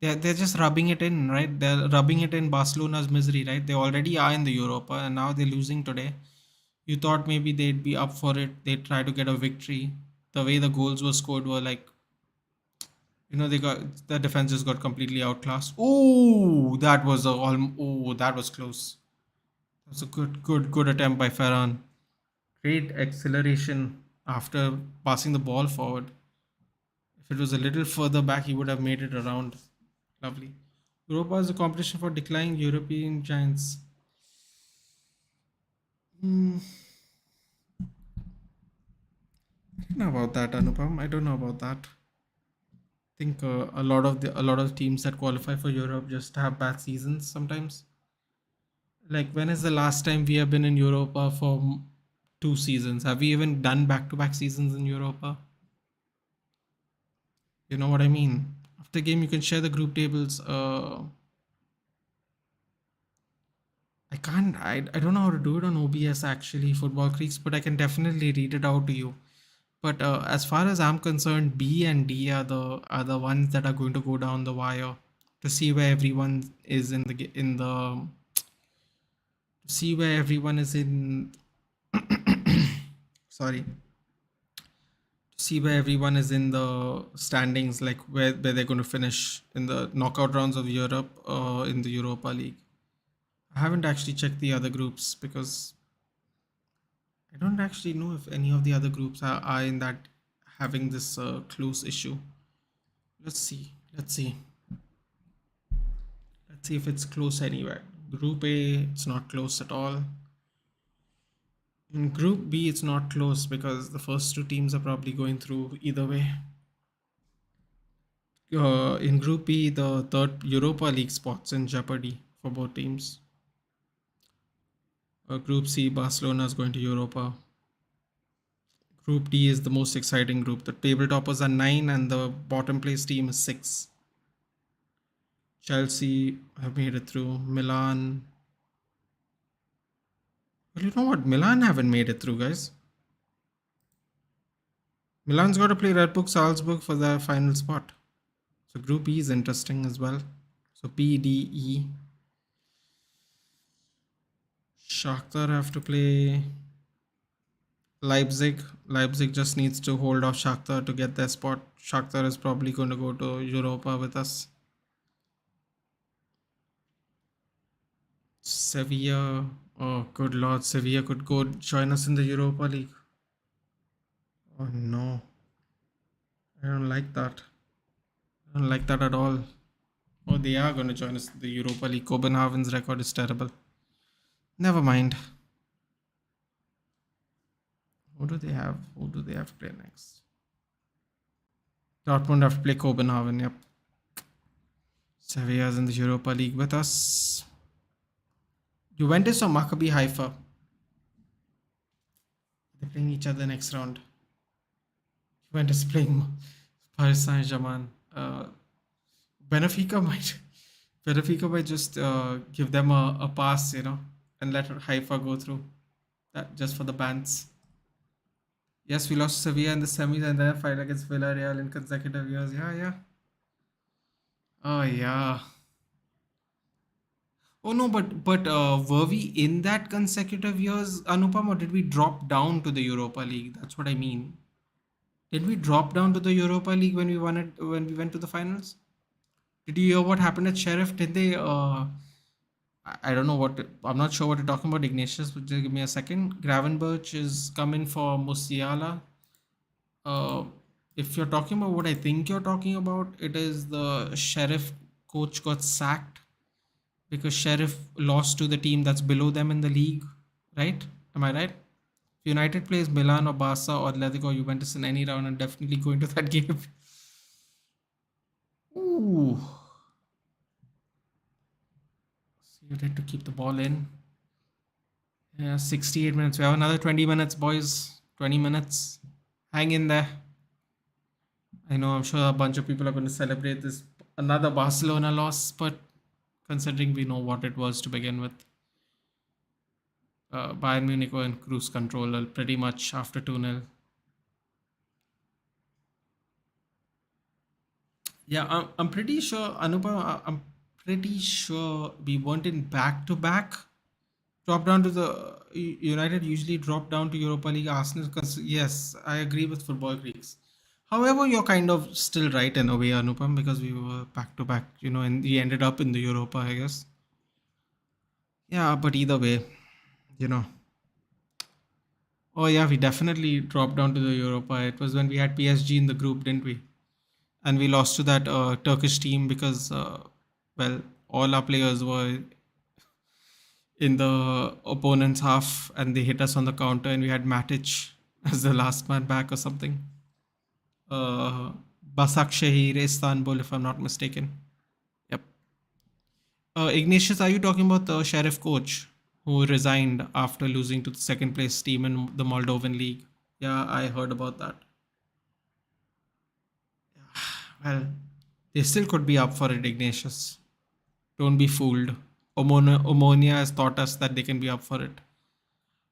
They're just rubbing it in, right? They're rubbing it in Barcelona's misery, right? They already are in the Europa and now they're losing today. You thought maybe they'd be up for it. They'd try to get a victory. The way the goals were scored were like, they got the defense just got completely outclassed. Oh, that was close. That was a good attempt by Ferran. Great acceleration after passing the ball forward. If it was a little further back, he would have made it around. Lovely. Europa is a competition for declining European giants. Hmm, I don't know about that, Anupam. I don't know about that. I think a lot of teams that qualify for Europe just have bad seasons sometimes. Like when is the last time we have been in Europa for 2 seasons? Have we even done back-to-back seasons in Europa? You know what I mean? After game, you can share the group tables. I don't know how to do it on OBS actually, Football Creeks, but I can definitely read it out to you. But as far as I'm concerned, B and D are the ones that are going to go down the wire to see where everyone is see where everyone is in sorry, see where everyone is in the standings, like where they're going to finish in the knockout rounds of Europe in the Europa League. I haven't actually checked the other groups because I don't actually know if any of the other groups are in that having this close issue. Let's see. Let's see. Let's see if it's close anywhere. Group A, it's not close at all. In Group B, it's not close because the first two teams are probably going through either way. In Group B, the third Europa League spots in jeopardy for both teams. Group C, Barcelona is going to Europa. Group D is the most exciting group. The table toppers are 9 and the bottom place team is 6. Chelsea have made it through. Milan. Well, you know what? Milan haven't made it through, guys. Milan's got to play Red Bull Salzburg for their final spot. So Group E is interesting as well. So P, D, E. Shakhtar have to play Leipzig. Leipzig just needs to hold off Shakhtar to get their spot. Shakhtar is probably going to go to Europa with us. Sevilla. Oh, good lord. Sevilla could go join us in the Europa League. Oh no. I don't like that. I don't like that at all. Oh, they are going to join us in the Europa League. Copenhagen's record is terrible. Never mind. Who do they have? Who do they have to play next? Dortmund have to play Copenhagen. Yep. Sevilla's in the Europa League with us. Juventus or Maccabi Haifa? They're playing each other next round. Juventus playing Paris Saint-Germain. Benfica might Benfica might just give them a pass, and let Haifa go through. That just for the bans. Yes, we lost Sevilla in the semis and then a fight against Villarreal in consecutive years. Yeah, yeah. Oh yeah. Oh no, but were we in that consecutive years, Anupam, or did we drop down to the Europa League? That's what I mean. Did we drop down to the Europa League when we won it when we went to the finals? Did you hear what happened at Sheriff? Did they? I don't know what. I'm not sure what you're talking about, Ignatius. But just give me a second. Gravenberch is coming for Musiala. Uh, if you're talking about what I think you're talking about, it is the Sheriff coach got sacked because Sheriff lost to the team that's below them in the league, right? Am I right? If United plays Milan or Barca or Atletico or Juventus in any round, I'm definitely going to that game. Ooh. So you need to keep the ball in. Yeah, 68 minutes. We have another 20 minutes, boys. 20 minutes. Hang in there. I know, I'm sure a bunch of people are going to celebrate this another Barcelona loss, but considering we know what it was to begin with, Bayern Munich were in cruise control pretty much after 2-0. Yeah, I'm pretty sure, Anupa, I'm pretty sure we weren't in back to back. Drop down to the United usually drop down to Europa League. Arsenal, yes, I agree with Football Greeks. However, you're kind of still right in a way, Anupam, because we were back to back, and we ended up in the Europa, I guess. Yeah, but either way, you know. Oh yeah, we definitely dropped down to the Europa. It was when we had PSG in the group, didn't we? And we lost to that Turkish team because, well, all our players were in the opponent's half and they hit us on the counter, and we had Matic as the last man back or something. Başakşehir, Istanbul, if I'm not mistaken. Yep. Ignatius, are you talking about the Sheriff coach who resigned after losing to the second place team in the Moldovan league? Yeah, I heard about that. Well, they still could be up for it, Ignatius. Don't be fooled. Omonia has taught us that they can be up for it.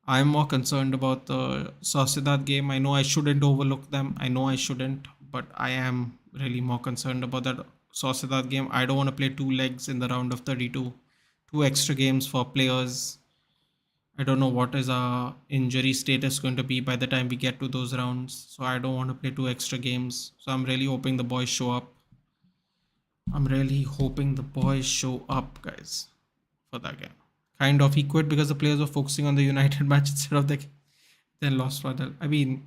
I'm more concerned about the Sociedad game. I know I shouldn't overlook them. I know I shouldn't, but I am really more concerned about that Sociedad game. I don't want to play two legs in the round of 32. Two extra games for players. I don't know what is our injury status going to be by the time we get to those rounds. So I don't want to play two extra games. So I'm really hoping the boys show up. I'm really hoping the boys show up, guys, for that game. Kind of, he quit because the players were focusing on the United match instead of the then lost 1-0. I mean,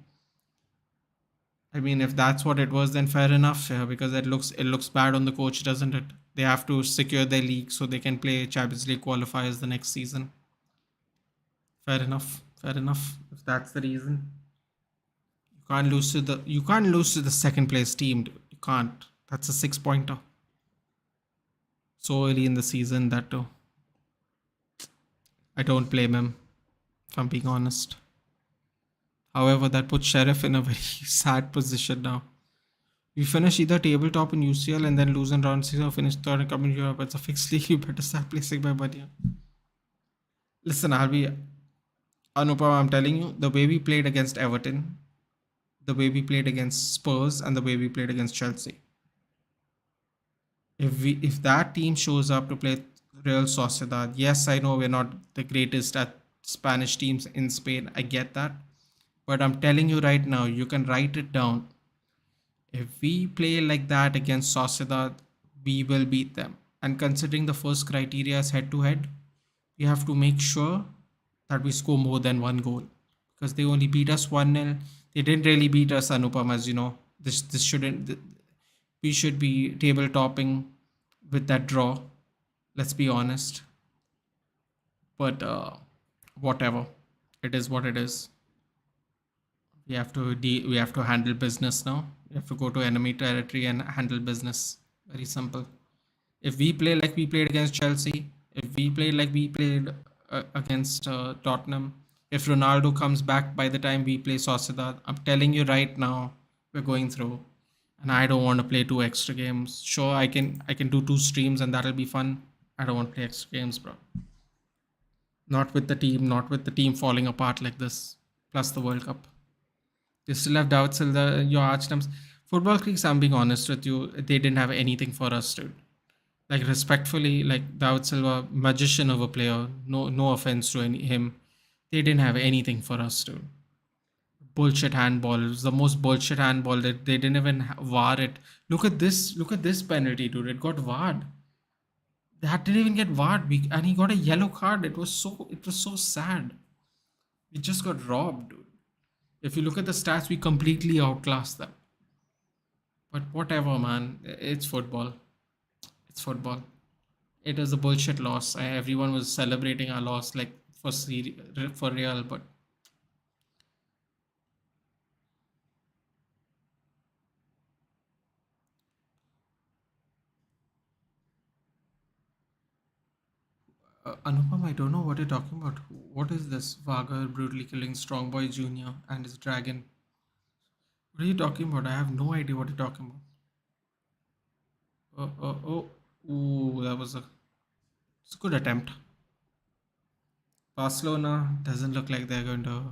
if that's what it was, then fair enough. Yeah, because it looks bad on the coach, doesn't it? They have to secure their league so they can play Champions League qualifiers the next season. Fair enough. Fair enough. If that's the reason, you can't lose to the second place team. You can't. That's a 6-pointer. So early in the season, that too. I don't blame him, if I'm being honest. However, that puts Sheriff in a very sad position now. We finish either tabletop in UCL and then lose in round 6 or finish third and come in Europe. It's a fixed league. You better start placing my money. Listen, Anupam, I'm telling you, the way we played against Everton, the way we played against Spurs, and the way we played against Chelsea. If that team shows up to play Real Sociedad, yes, I know we're not the greatest at Spanish teams in Spain. I get that. But I'm telling you right now, you can write it down. If we play like that against Sociedad, we will beat them. And considering the first criteria is head to head, we have to make sure that we score more than one goal. Because they only beat us 1-0. They didn't really beat us, Anupam, as you know. This shouldn't. We should be table topping with that draw. Let's be honest. But whatever. It is what it is. We have to handle business now. We have to go to enemy territory and handle business. Very simple. If we play like we played against Chelsea, if we played like we played against Tottenham, if Ronaldo comes back by the time we play Sociedad, I'm telling you right now, we're going through. And I don't want to play two extra games. Sure, I can do two streams and that'll be fun. I don't want to play extra games, bro. Not with the team falling apart like this. Plus the World Cup. You still have doubts in your arch terms. Football Creeks, I'm being honest with you, they didn't have anything for us, dude. Like respectfully, like David Silva, magician of a player. No offense to him. They didn't have anything for us, dude. Bullshit handball. It was the most bullshit handball that they didn't even VAR it. Look at this. Look at this penalty, dude. It got VAR'd. That didn't even get VAR'd. And he got a yellow card. It was so sad. We just got robbed, dude. If you look at the stats, we completely outclassed them. But whatever, man. It's football. It's football. It was a bullshit loss. Everyone was celebrating our loss like for real, but Anupam, I don't know what you're talking about. What is this? Vagar brutally killing Strong Boy Jr. and his dragon. What are you talking about? I have no idea what you're talking about. Ooh, it's a good attempt. Barcelona doesn't look like they're going to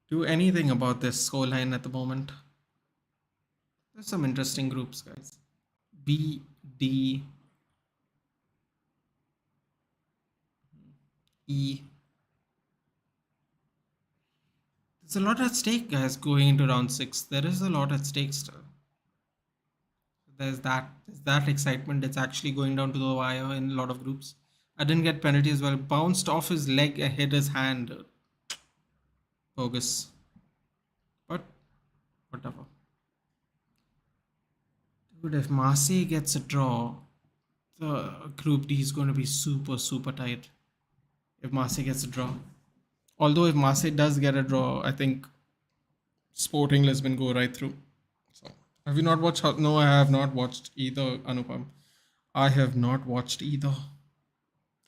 do anything about this scoreline at the moment. There's some interesting groups, guys. B, D, E. There's a lot at stake, guys, going into round six. There is a lot at stake still. There's that excitement. It's actually going down to the wire in a lot of groups. I didn't get penalty as well. Bounced off his leg and hit his hand. Bogus. But whatever. Dude, if Marseille gets a draw, the group D is going to be super, super tight. If Marseille gets a draw. Although if Marseille does get a draw, I think Sporting Lisbon go right through. So, have you not watched? No, I have not watched either, Anupam. I have not watched either.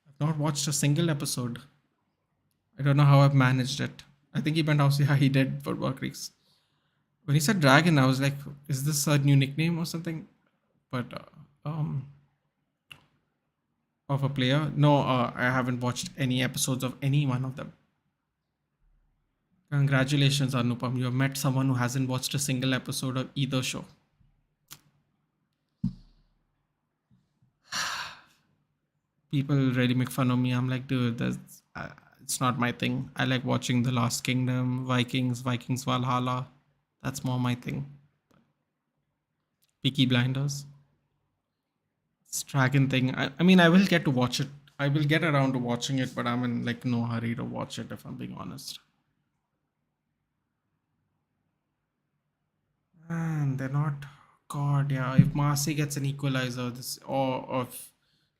I've not watched a single episode. I don't know how I've managed it. I think he went out. Yeah, he did Football Creeks. When he said Dragon, I was like, is this a new nickname or something? But of a player? No, I haven't watched any episodes of any one of them. Congratulations, Anupam. You have met someone who hasn't watched a single episode of either show. People really make fun of me. I'm like, dude, it's not my thing. I like watching The Last Kingdom, Vikings Valhalla. That's more my thing. Peaky Blinders. This dragon thing. I mean, I will get to watch it. I will get around to watching it, but I'm in like no hurry to watch it if I'm being honest. And they're not. God, yeah. If Marseille gets an equalizer, or if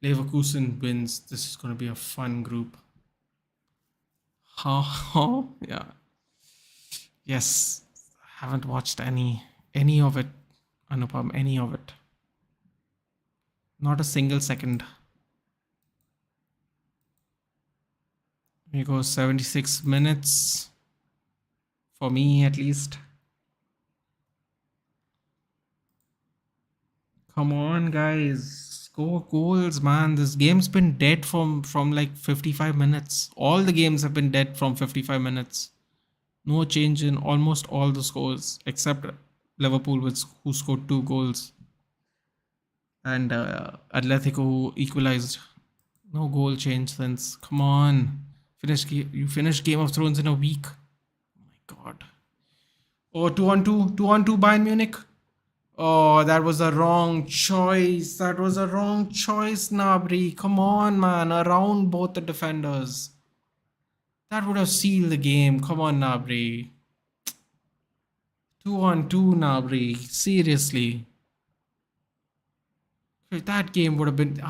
Leverkusen wins, this is going to be a fun group. Huh? Yeah. Yes. Haven't watched any of it, Anupam. Any of it. Not a single second. Here goes 76 minutes. For me, at least. Come on, guys. Score goals, man. This game's been dead from like 55 minutes. All the games have been dead from 55 minutes. No change in almost all the scores except Liverpool, who scored 2 goals, and Atletico, who equalized. No goal change since. Come on, you finished Game of Thrones in a week. Oh my God. Oh, 2-on-2, 2-on-2 Bayern Munich. Oh, that was a wrong choice. That was a wrong choice, Nabri. Come on, man. Around both the defenders. That would have sealed the game. Come on, Nabri. 2-on-2, Nabri. Seriously. That game would have been.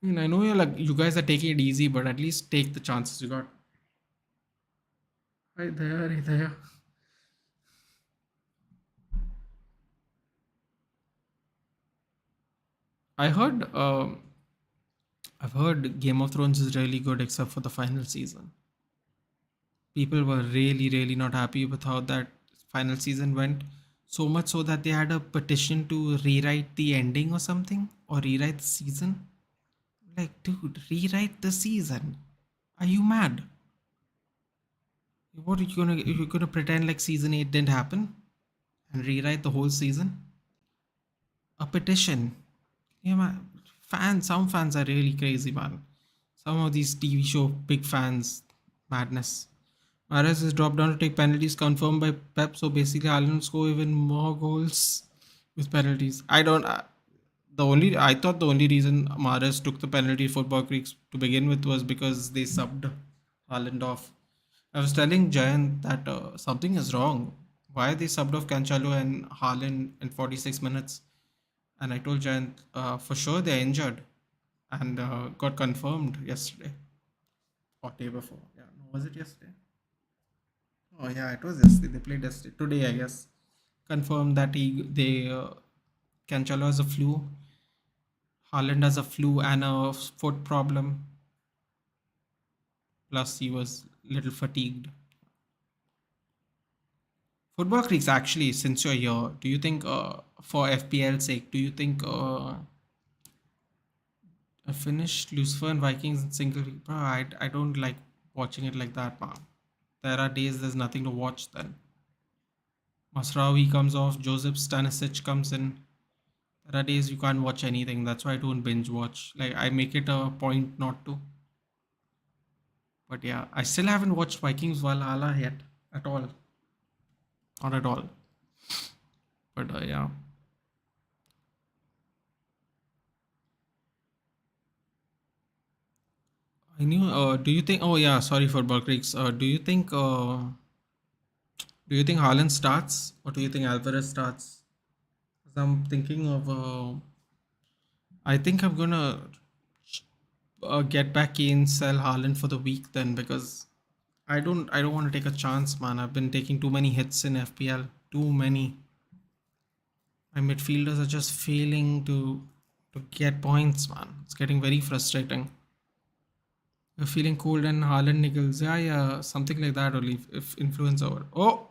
I mean, I know you guys are taking it easy, but at least take the chances you got. Right there, right there. I heard, I've heard Game of Thrones is really good except for the final season. People were really, really not happy with how that final season went. So much so that they had a petition to rewrite the ending or something, or rewrite the season. Like, dude, rewrite the season. Are you mad? What are you gonna? You're gonna pretend like season 8 didn't happen and rewrite the whole season? A petition. Yeah, man. Some fans are really crazy, man. Some of these TV show big fans, madness. Mahrez is dropped down to take penalties confirmed by Pep, so basically Haaland will score even more goals with penalties. I don't. I thought the only reason Mahrez took the penalty for Football Creeks to begin with was because they subbed Haaland off. I was telling Jayan that something is wrong. Why they subbed off Cancelo and Haaland in 46 minutes? And I told Jayan for sure they're injured, and got confirmed yesterday or day before. Yeah, no, was it yesterday? Oh yeah, it was yesterday. They played yesterday. Today, I guess, confirmed that Cancelo has a flu, Haaland has a flu and a foot problem. Plus, he was a little fatigued. Football Creeks, actually, since you're here, do you think, for FPL's sake, do you think a Finnish Lucifer and Vikings in single? Bro, I don't like watching it like that, man. There are days there's nothing to watch then. Masraoui comes off, Joseph Stanisic comes in. There are days you can't watch anything. That's why I don't binge watch. Like, I make it a point not to. But yeah, I still haven't watched Vikings Valhalla yet at all. Not at all. But yeah, I knew. Do you think? Oh yeah, sorry for Creeks. Do you think Haaland starts, or do you think Alvarez starts? 'Cause I'm thinking of. I think I'm gonna get back in, sell Haaland for the week then, because I don't want to take a chance, man. I've been taking too many hits in FPL. Too many. My midfielders are just failing to get points, man. It's getting very frustrating. You're feeling cold and Haaland nickels. Yeah, yeah, something like that only if influence over. Oh,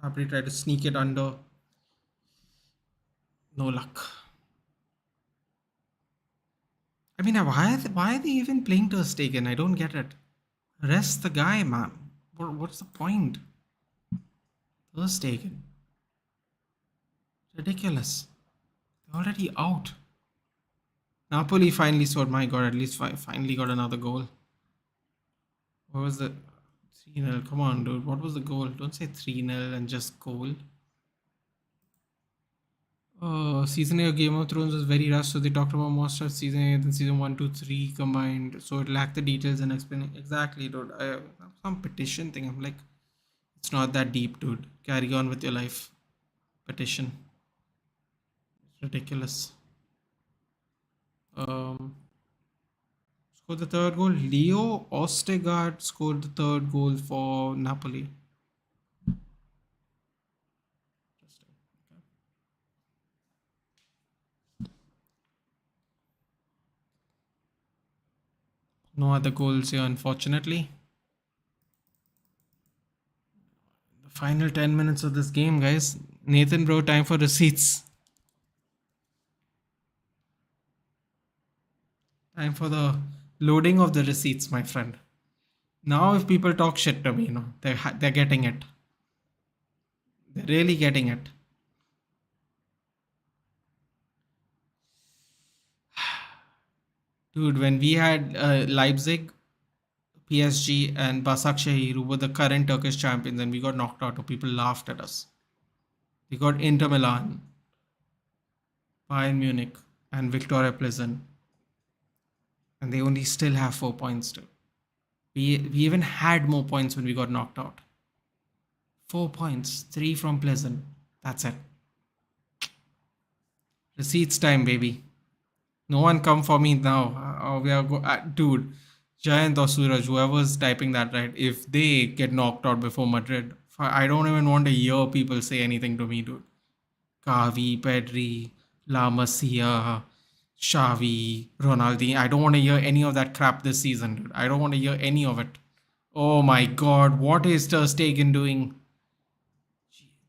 Abri tried to sneak it under. No luck. I mean, why are they even playing Ter Stegen? I don't get it. Rest the guy, man. What's the point? Ter Stegen. Ridiculous. They're already out. Napoli finally scored. My God, at least finally got another goal. What was the 3-0? Come on, dude. What was the goal? Don't say 3-0 and just goal. Season 8 of Game of Thrones was very rushed, so they talked about most of season 8 and season 1, 2, 3 combined. So it lacked the details and explaining. Exactly, dude. Some petition thing. I'm like, it's not that deep, dude. Carry on with your life. Petition. It's ridiculous. Um, Scored the third goal. Leo Ostegard scored the third goal for Napoli. No other goals here, unfortunately. The final 10 minutes of this game, guys. Nathan, bro, time for receipts. Time for the loading of the receipts, my friend. Now, if people talk shit to me, they're getting it. They're really getting it. Dude, when we had Leipzig, PSG, and Başakşehir, who were the current Turkish champions, and we got knocked out, people laughed at us. We got Inter Milan, Bayern Munich, and Victoria Pleasant, and they only still have 4 points. Too. We even had more points when we got knocked out. 4 points, 3 from Pleasant. That's it. Receipts time, baby. No one come for me now. Dude. Jayant or Suraj, whoever's typing that right, if they get knocked out before Madrid, I don't even want to hear people say anything to me, dude. Kavi, Pedri, La Masia, Xavi, Ronaldinho. I don't want to hear any of that crap this season, dude. I don't want to hear any of it. Oh my god, what is Ter Stegen doing?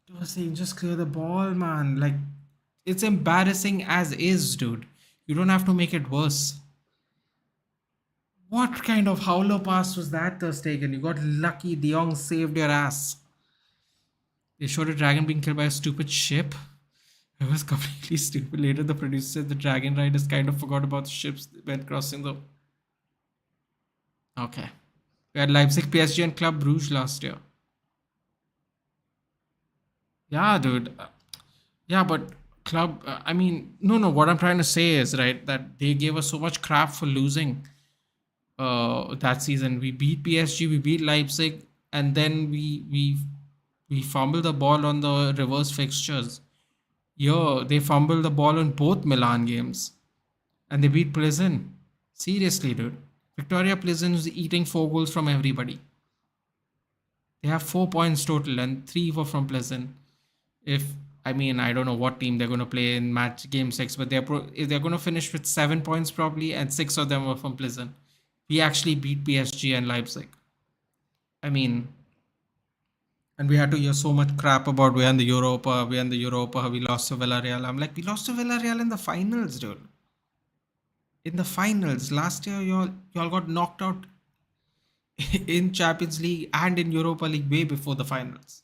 Ter Stegen, just clear the ball, man. Like, it's embarrassing as is, dude. You don't have to make it worse. What kind of howler pass was that, Ter Stegen? You got lucky. De Jong saved your ass. They showed a dragon being killed by a stupid ship. It was completely stupid. Later, the producer said the dragon riders kind of forgot about the ships when crossing the. Okay. We had Leipzig, PSG, and Club Brugge last year. Yeah, dude. Yeah, but Club. I mean, no, no. What I'm trying to say is, right, that they gave us so much crap for losing that season. We beat PSG, we beat Leipzig, and then we fumbled the ball on the reverse fixtures. Yo, they fumbled the ball in both Milan games, and they beat Pleasant. Seriously, dude. Victoria Pleasant is eating 4 goals from everybody. They have 4 points total, and three were from Pleasant. If I mean, I don't know what team they're going to play in match game six, but if they're going to finish with 7 points probably, and six of them were from Pleasant. We actually beat PSG and Leipzig. I mean, and we had to hear so much crap about we in the Europa, we lost to Villarreal. I'm like, we lost to Villarreal in the finals, dude. In the finals last year, y'all got knocked out in Champions League and in Europa League way before the finals.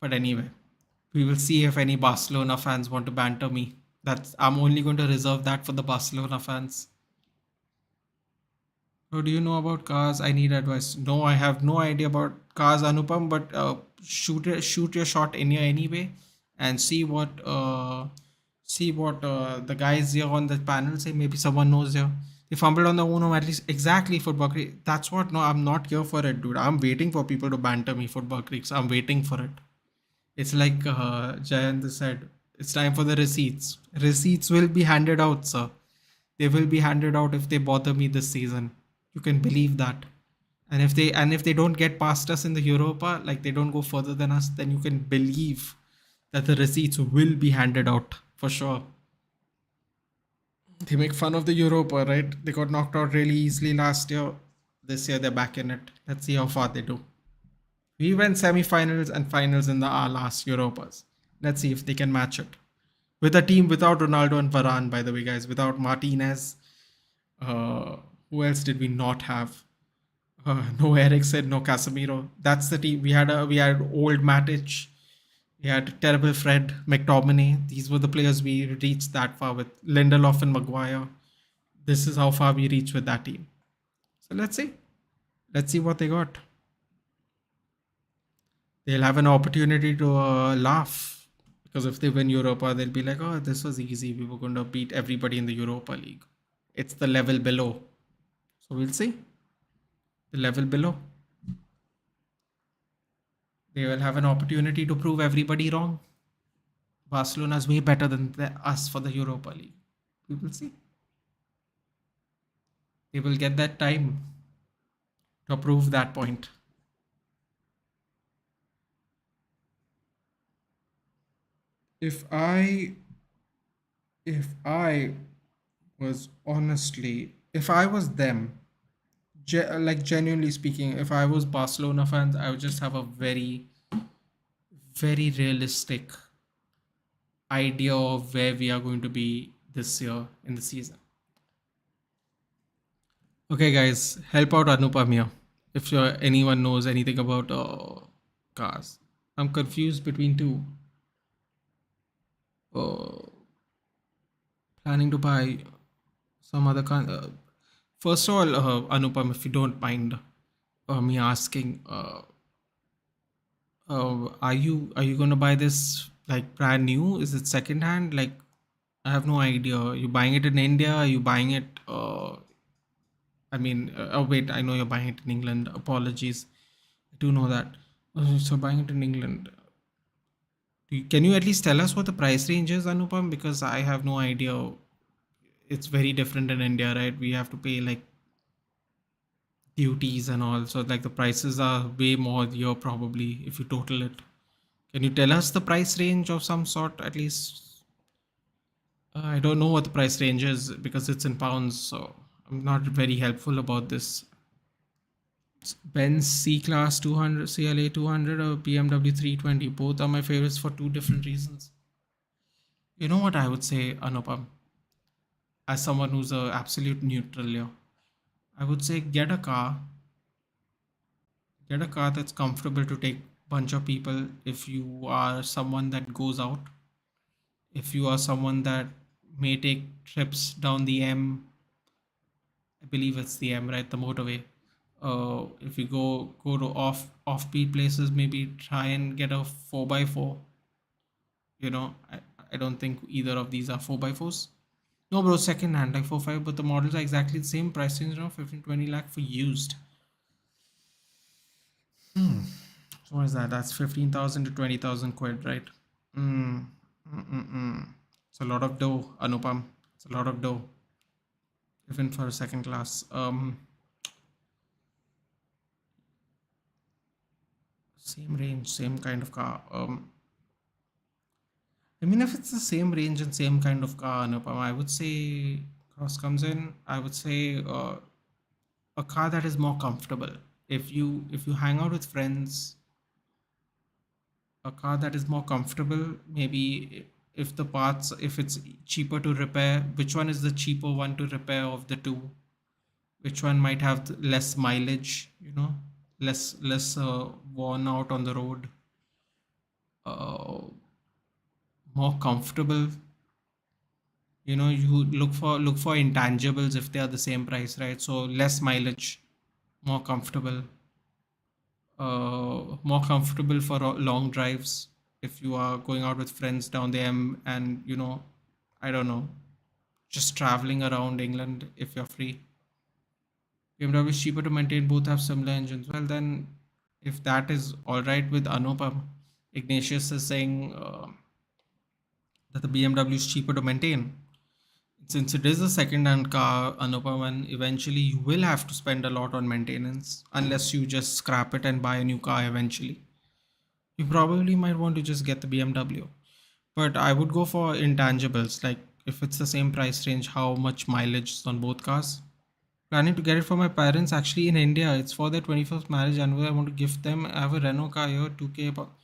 But anyway, we will see if any Barcelona fans want to banter me. That's I'm only going to reserve that for the Barcelona fans. So do you know about cars? I need advice. No, I have no idea about cars, Anupam. But shoot your shot in here anyway, and see what the guys here on the panel say. Maybe someone knows here. They fumbled on the Uno at least exactly football creek. That's what. No, I'm not here for it, dude. I'm waiting for people to banter me football creeks. I'm waiting for it. It's like Jayant said. It's time for the receipts. Receipts will be handed out, sir. They will be handed out if they bother me this season. You can believe that. And if they don't get past us in the Europa, like they don't go further than us, then you can believe that the receipts will be handed out for sure. They make fun of the Europa, right? They got knocked out really easily last year. This year they're back in it. Let's see how far they do. We went semi-finals and finals in our last Europas. Let's see if they can match it. With a team without Ronaldo and Varane, by the way, guys, without Martinez. Uh, who else did we not have? No Eriksen, no Casemiro. That's the team. We had old Matic. We had terrible Fred, McTominay. These were the players we reached that far with. Lindelof and Maguire. This is how far we reached with that team. So let's see. Let's see what they got. They'll have an opportunity to laugh. Because if they win Europa, they'll be like, oh, this was easy. We were going to beat everybody in the Europa League. It's the level below. So we'll see. The level below. They will have an opportunity to prove everybody wrong. Barcelona is way better than us for the Europa League. We will see. They will get that time to prove that point. If I was honestly, if I was them, like genuinely speaking, if I was Barcelona fans, I would just have a very, very realistic idea of where we are going to be this year in the season. Okay, guys, help out Anupam here. If anyone knows anything about cars, I'm confused between two. Uh, Planning to buy some other car. First of all, Anupam, if you don't mind me asking, are you gonna buy this like brand new? Is it second hand? Like, I have no idea. Are you buying it in India? Are you buying it? I mean, oh wait, I know you're buying it in England. Apologies, I do know that. So buying it in England. Can you at least tell us what the price range is, Anupam? Because I have no idea. It's very different in India, right? We have to pay like duties and all. So like the prices are way more here probably if you total it. Can you tell us the price range of some sort at least? I don't know what the price range is because it's in pounds, so I'm not very helpful about this. Benz C Class 200, CLA 200, or BMW 320. Both are my favorites for two different reasons. You know what I would say, Anupam, as someone who's a absolute neutral here? I would say get a car that's comfortable to take bunch of people if you are someone that goes out, if you are someone that may take trips down the M, I believe it's the M, right? The motorway. If you go to offbeat places, maybe try and get a 4x4. I don't think either of these are 4x4s. No, bro, second hand, like 4.5, but the models are exactly the same price range, 15-20 lakh for used. So what is that? That's 15,000 to 20,000 quid, right? Mm, it's a lot of dough, Anupam. It's a lot of dough, even for a second class. Same range, same kind of car. I mean, if it's the same range and same kind of car, Anupam, I would say cross comes in. I would say a car that is more comfortable. If you hang out with friends, a car that is more comfortable. Maybe if the parts, if it's cheaper to repair, which one is the cheaper one to repair of the two? Which one might have less mileage? Less worn out on the road, uh, more comfortable. You look for intangibles if they are the same price, right? So less mileage, more comfortable, more comfortable for long drives if you are going out with friends down the M, and I don't know, just traveling around England if you're free. BMW is cheaper to maintain, both have similar engines. Well, then, if that is all right with Anupam, Ignatius is saying that the BMW is cheaper to maintain. Since it is a second-hand car, Anupam, and eventually you will have to spend a lot on maintenance unless you just scrap it and buy a new car eventually. You probably might want to just get the BMW. But I would go for intangibles, like if it's the same price range, how much mileage is on both cars. Planning to get it for my parents actually in India. It's for their 21st marriage anniversary. I want to gift them. I have a Renault car here. 2K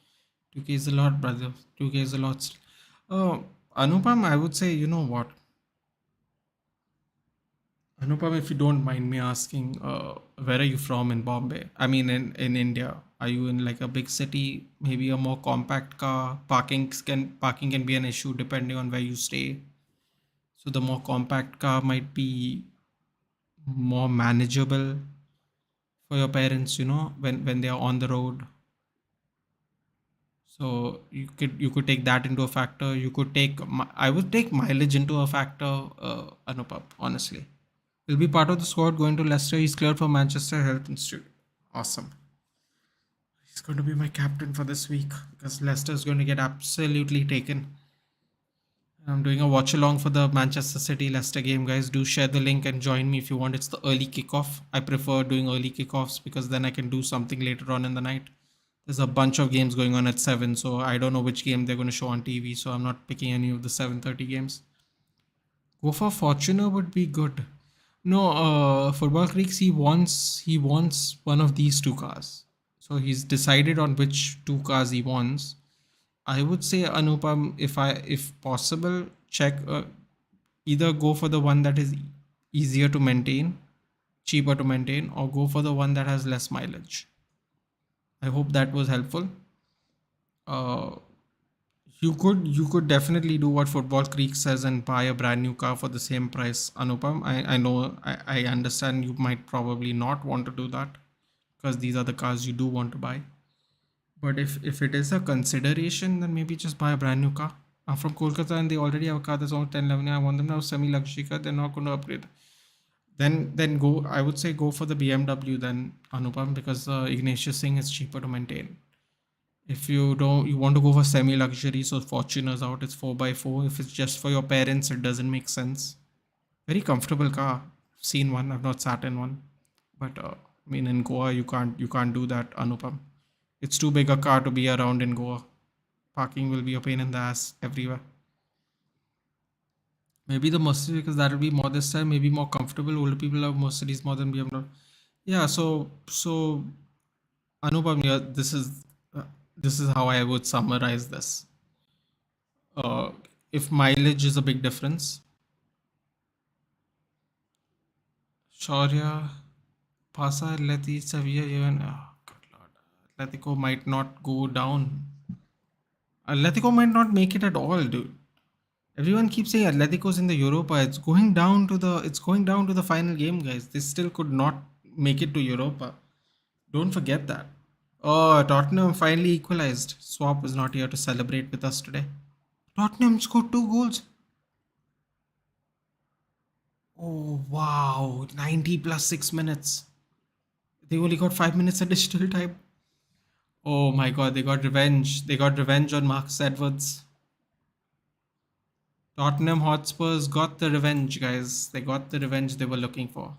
is a lot, brother. 2K is a lot. Anupam, I would say, you know what? Anupam, if you don't mind me asking, where are you from in Bombay? I mean, in India. Are you in like a big city? Maybe a more compact car. Parking can be an issue depending on where you stay. So the more compact car might be more manageable for your parents. When they are on the road. So you could take that into a factor. I would take mileage into a factor. Anupam, honestly. He'll be part of the squad going to Leicester. He's cleared for Manchester Health Institute. Awesome. He's going to be my captain for this week because Leicester is going to get absolutely taken. I'm doing a watch along for the Manchester City Leicester game, guys. Do share the link and join me if you want. It's the early kickoff. I prefer doing early kickoffs because then I can do something later on in the night. There's a bunch of games going on at 7, so I don't know which game they're going to show on TV, so I'm not picking any of the 7:30 games. Go for Fortuner would be good. No, Football Creeks, he wants one of these two cars. So he's decided on which two cars he wants. I would say, Anupam, if possible, check, either go for the one that is easier to maintain, cheaper to maintain, or go for the one that has less mileage. I hope that was helpful. Uh, you could definitely do what Football Creek says and buy a brand new car for the same price, Anupam. I know, I understand you might probably not want to do that because these are the cars you do want to buy. But if it is a consideration, then maybe just buy a brand new car. I'm from Kolkata and they already have a car that's on 10 11. I want them to have semi luxury car. They're not going to upgrade. Then go. I would say go for the BMW then, Anupam, because Ignatius Singh is cheaper to maintain. If you want to go for semi luxury, so Fortuner's out. It's 4x4. If it's just for your parents, it doesn't make sense. Very comfortable car. I've seen one. I've not sat in one, but I mean, in Goa, you can't do that, Anupam. It's too big a car to be around in Goa. Parking will be a pain in the ass everywhere. Maybe the Mercedes, because that will be more this time. Maybe more comfortable. Older people love Mercedes more than BMW. Yeah. So Anupam, yeah, this is how I would summarize this. Uh, if mileage is a big difference, Shaurya, Pasa, Atleti, Sevilla, even good Lord, Atletico might not go down. Atletico might not make it at all, dude. Everyone keeps saying Atletico's in the Europa. It's going down to the final game, guys. They still could not make it to Europa. Don't forget that. Oh, Tottenham finally equalized. Swap is not here to celebrate with us today. Tottenham scored 2 goals. Oh wow, 90 plus 6 minutes. They only got 5 minutes additional time. Oh my god, they got revenge. They got revenge on Marcus Edwards. Tottenham Hotspurs got the revenge, guys. They got the revenge they were looking for.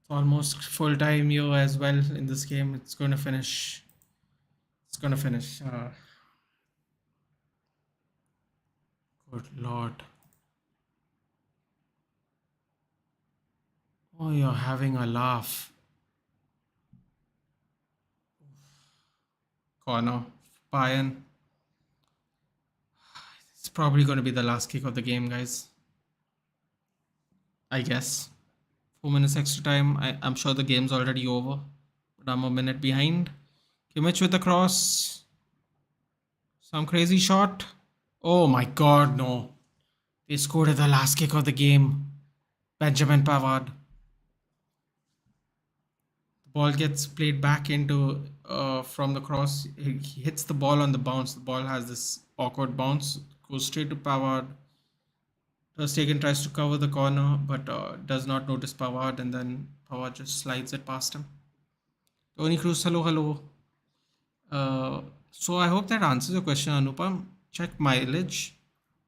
It's almost full time here as well in this game. It's going to finish. It's going to finish. Good lord. Oh, you're having a laugh. Corner. Bayern. It's probably going to be the last kick of the game, guys. I guess. 4 minutes extra time. I'm sure the game's already over, but I'm a minute behind. Kimmich with the cross. Some crazy shot. Oh my god, no. They scored at the last kick of the game. Benjamin Pavard. The ball gets played back into from the cross. He hits the ball on the bounce. The ball has this awkward bounce. Goes straight to Pavard. Ter Stegen tries to cover the corner, but does not notice Pavard, and then Pavard just slides it past him. Tony Cruz, hello, hello. So I hope that answers your question, Anupam. Check mileage.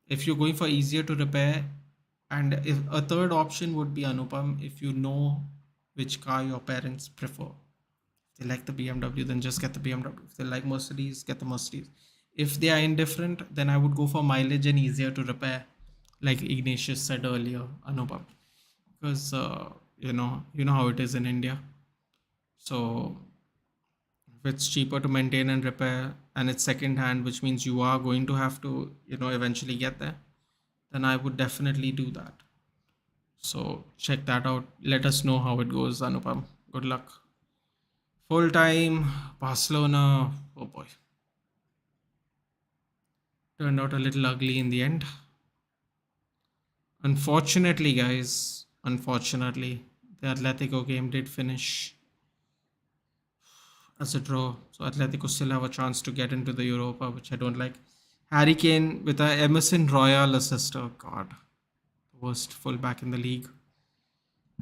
If you're going for easier to repair, and if a third option would be, Anupam, if you know which car your parents prefer. If they like the BMW, then just get the BMW. If they like Mercedes, get the Mercedes. If they are indifferent, then I would go for mileage and easier to repair, like Ignatius said earlier, Anupam, because you know how it is in India. So if it's cheaper to maintain and repair, and it's second hand, which means you are going to have to eventually get there, then I would definitely do that. So check that out. Let us know how it goes, Anupam. Good luck. Full time Barcelona. Oh boy, turned out a little ugly in the end. Unfortunately, guys, unfortunately, the Atletico game did finish as a draw. So Atletico still have a chance to get into the Europa, which I don't like. Harry Kane with a Emerson Royal assist. Oh God, the worst fullback in the league.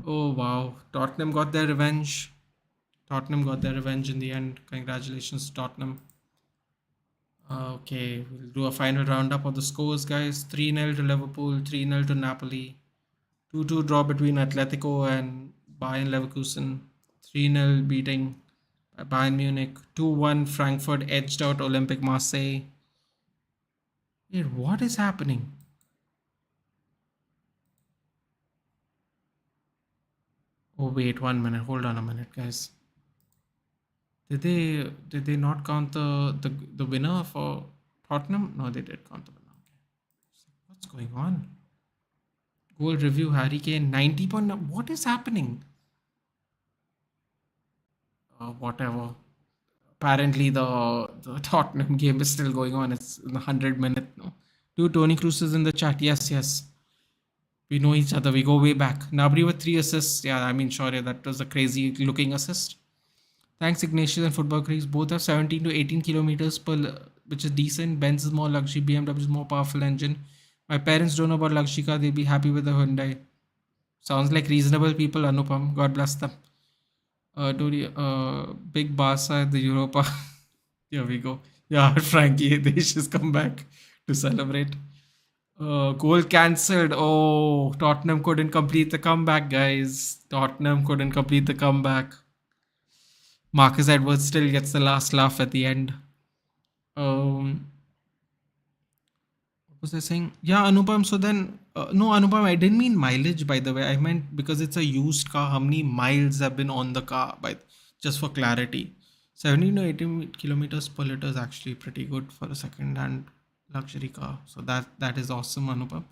Oh wow, Tottenham got their revenge. Tottenham got their revenge in the end. Congratulations, Tottenham. Okay, we'll do a final roundup of the scores, guys. 3-0 to Liverpool, 3-0 to Napoli, 2-2 draw between Atletico and Bayern Leverkusen, 3-0 beating Bayern Munich, 2-1 Frankfurt edged out Olympic Marseille. Wait, what is happening? Oh wait, 1 minute. Hold on a minute, guys. Did they not count the winner for Tottenham? No, they did count the winner. Okay. What's going on? Goal review, Harry Kane, 90 point. What is happening? Whatever. Apparently, the Tottenham game is still going on. It's in the 100 minute. No, two Tony Cruz's in the chat. Yes, yes. We know each other. We go way back. Nabri with 3 assists. Yeah, I mean, sure, yeah, that was a crazy looking assist. Thanks, Ignatius and Football Creeks. Both have 17 to 18 kilometers per, which is decent. Benz is more luxury. BMW is more powerful engine. My parents don't know about luxury car. They'll be happy with the Hyundai. Sounds like reasonable people, Anupam. God bless them. Big Barca at the Europa. Here we go. Yeah, Frankie Desh has come back to celebrate. Goal cancelled. Oh, Tottenham couldn't complete the comeback, guys. Tottenham couldn't complete the comeback. Marcus Edwards still gets the last laugh at the end. Um, what was I saying? Yeah, Anupam. So then, no, Anupam, I didn't mean mileage, by the way. I meant because it's a used car, how many miles have been on the car, by just for clarity. 17 to 18 kilometers per liter is actually pretty good for a second-hand luxury car. So that is awesome, Anupam.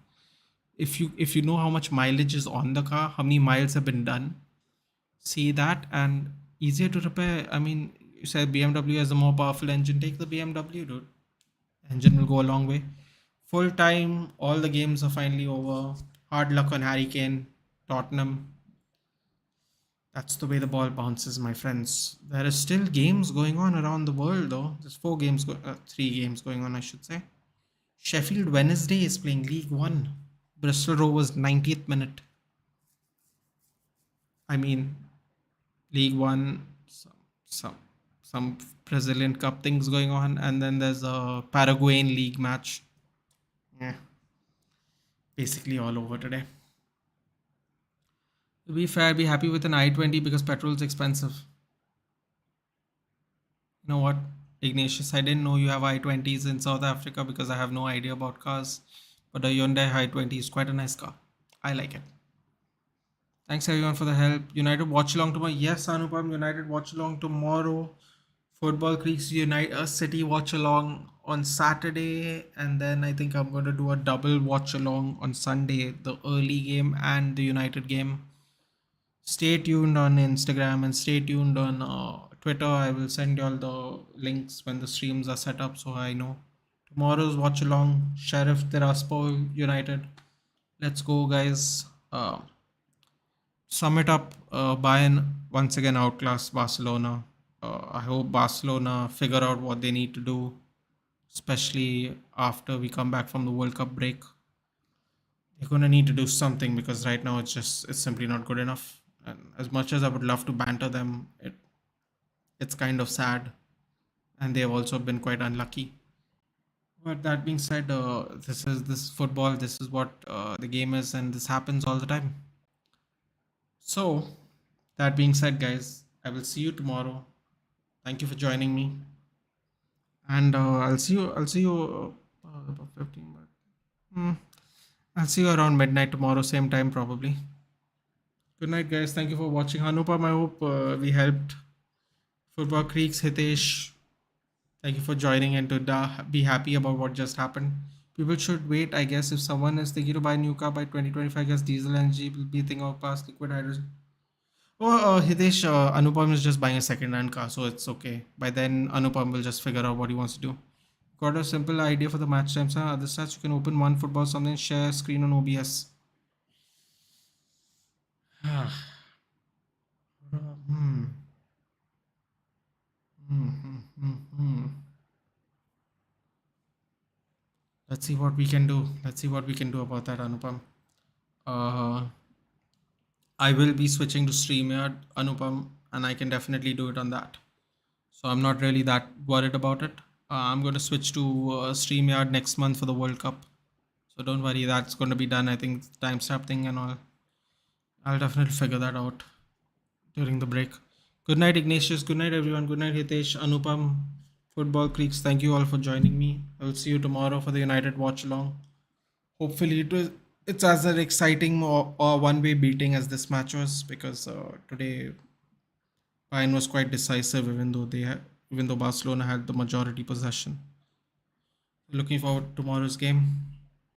If you know how much mileage is on the car, how many miles have been done, see that, and easier to repair. I mean, you said BMW has a more powerful engine. Take the BMW, dude. Engine will go a long way. Full time, all the games are finally over. Hard luck on Harry Kane, Tottenham. That's the way the ball bounces, my friends. There is still games going on around the world, though. There's three games going on, I should say. Sheffield Wednesday is playing League One. Bristol Rovers 90th minute. I mean, League One, some some Brazilian Cup things going on, and then there's a Paraguayan league match. Yeah, basically all over today. To be fair, be happy with an i20 because petrol's expensive. You know what, Ignatius? I didn't know you have i20s in South Africa because I have no idea about cars. But a Hyundai i20 is quite a nice car. I like it. Thanks everyone for the help. United watch along tomorrow. Yes, Anupam, United watch along tomorrow. Football Creeks Unite a City watch along on Saturday, and then I think I'm going to do a double watch along on Sunday, the early game and the United game. Stay tuned on Instagram and stay tuned on Twitter. I will send you all the links when the streams are set up so I know. Tomorrow's watch along, Sheriff Tiraspol United. Let's go, guys. Sum it up, Bayern once again outclassed Barcelona. I hope Barcelona figure out what they need to do, especially after we come back from the World Cup break. They're gonna need to do something because right now it's simply not good enough. And as much as I would love to banter them, it's kind of sad, and they have also been quite unlucky. But that being said, this is football. This is what the game is, and this happens all the time. So, that being said, guys, I will see you tomorrow. Thank you for joining me, and I'll see you. About 15. But, I'll see you around midnight tomorrow, same time probably. Good night, guys. Thank you for watching. Anupam, I hope we helped. Football Creeks, Hitesh, thank you for joining and to be happy about what just happened. People should wait, I guess, if someone is thinking to buy a new car by 2025, I guess diesel energy will be thing of past liquid hydrogen. Oh, Hitesh, Anupam is just buying a second-hand car, so it's okay. By then, Anupam will just figure out what he wants to do. Got a simple idea for the match times. Huh? Other stats, you can open one football, something, share screen on OBS. Hmm. Let's see what we can do. Let's see what we can do about that, Anupam. Uh, I will be switching to StreamYard, Anupam, and I can definitely do it on that. So I'm not really that worried about it. I'm going to switch to StreamYard next month for the World Cup. So don't worry, that's going to be done. I think timestamp thing and all. I'll definitely figure that out during the break. Good night, Ignatius. Good night, everyone. Good night, Hitesh, Anupam, Football Creeks. Thank you all for joining me. I will see you tomorrow for the United watch along. Hopefully, it's as an exciting or one-way beating as this match was because today Bayern was quite decisive, even though Barcelona had the majority possession. Looking forward to tomorrow's game.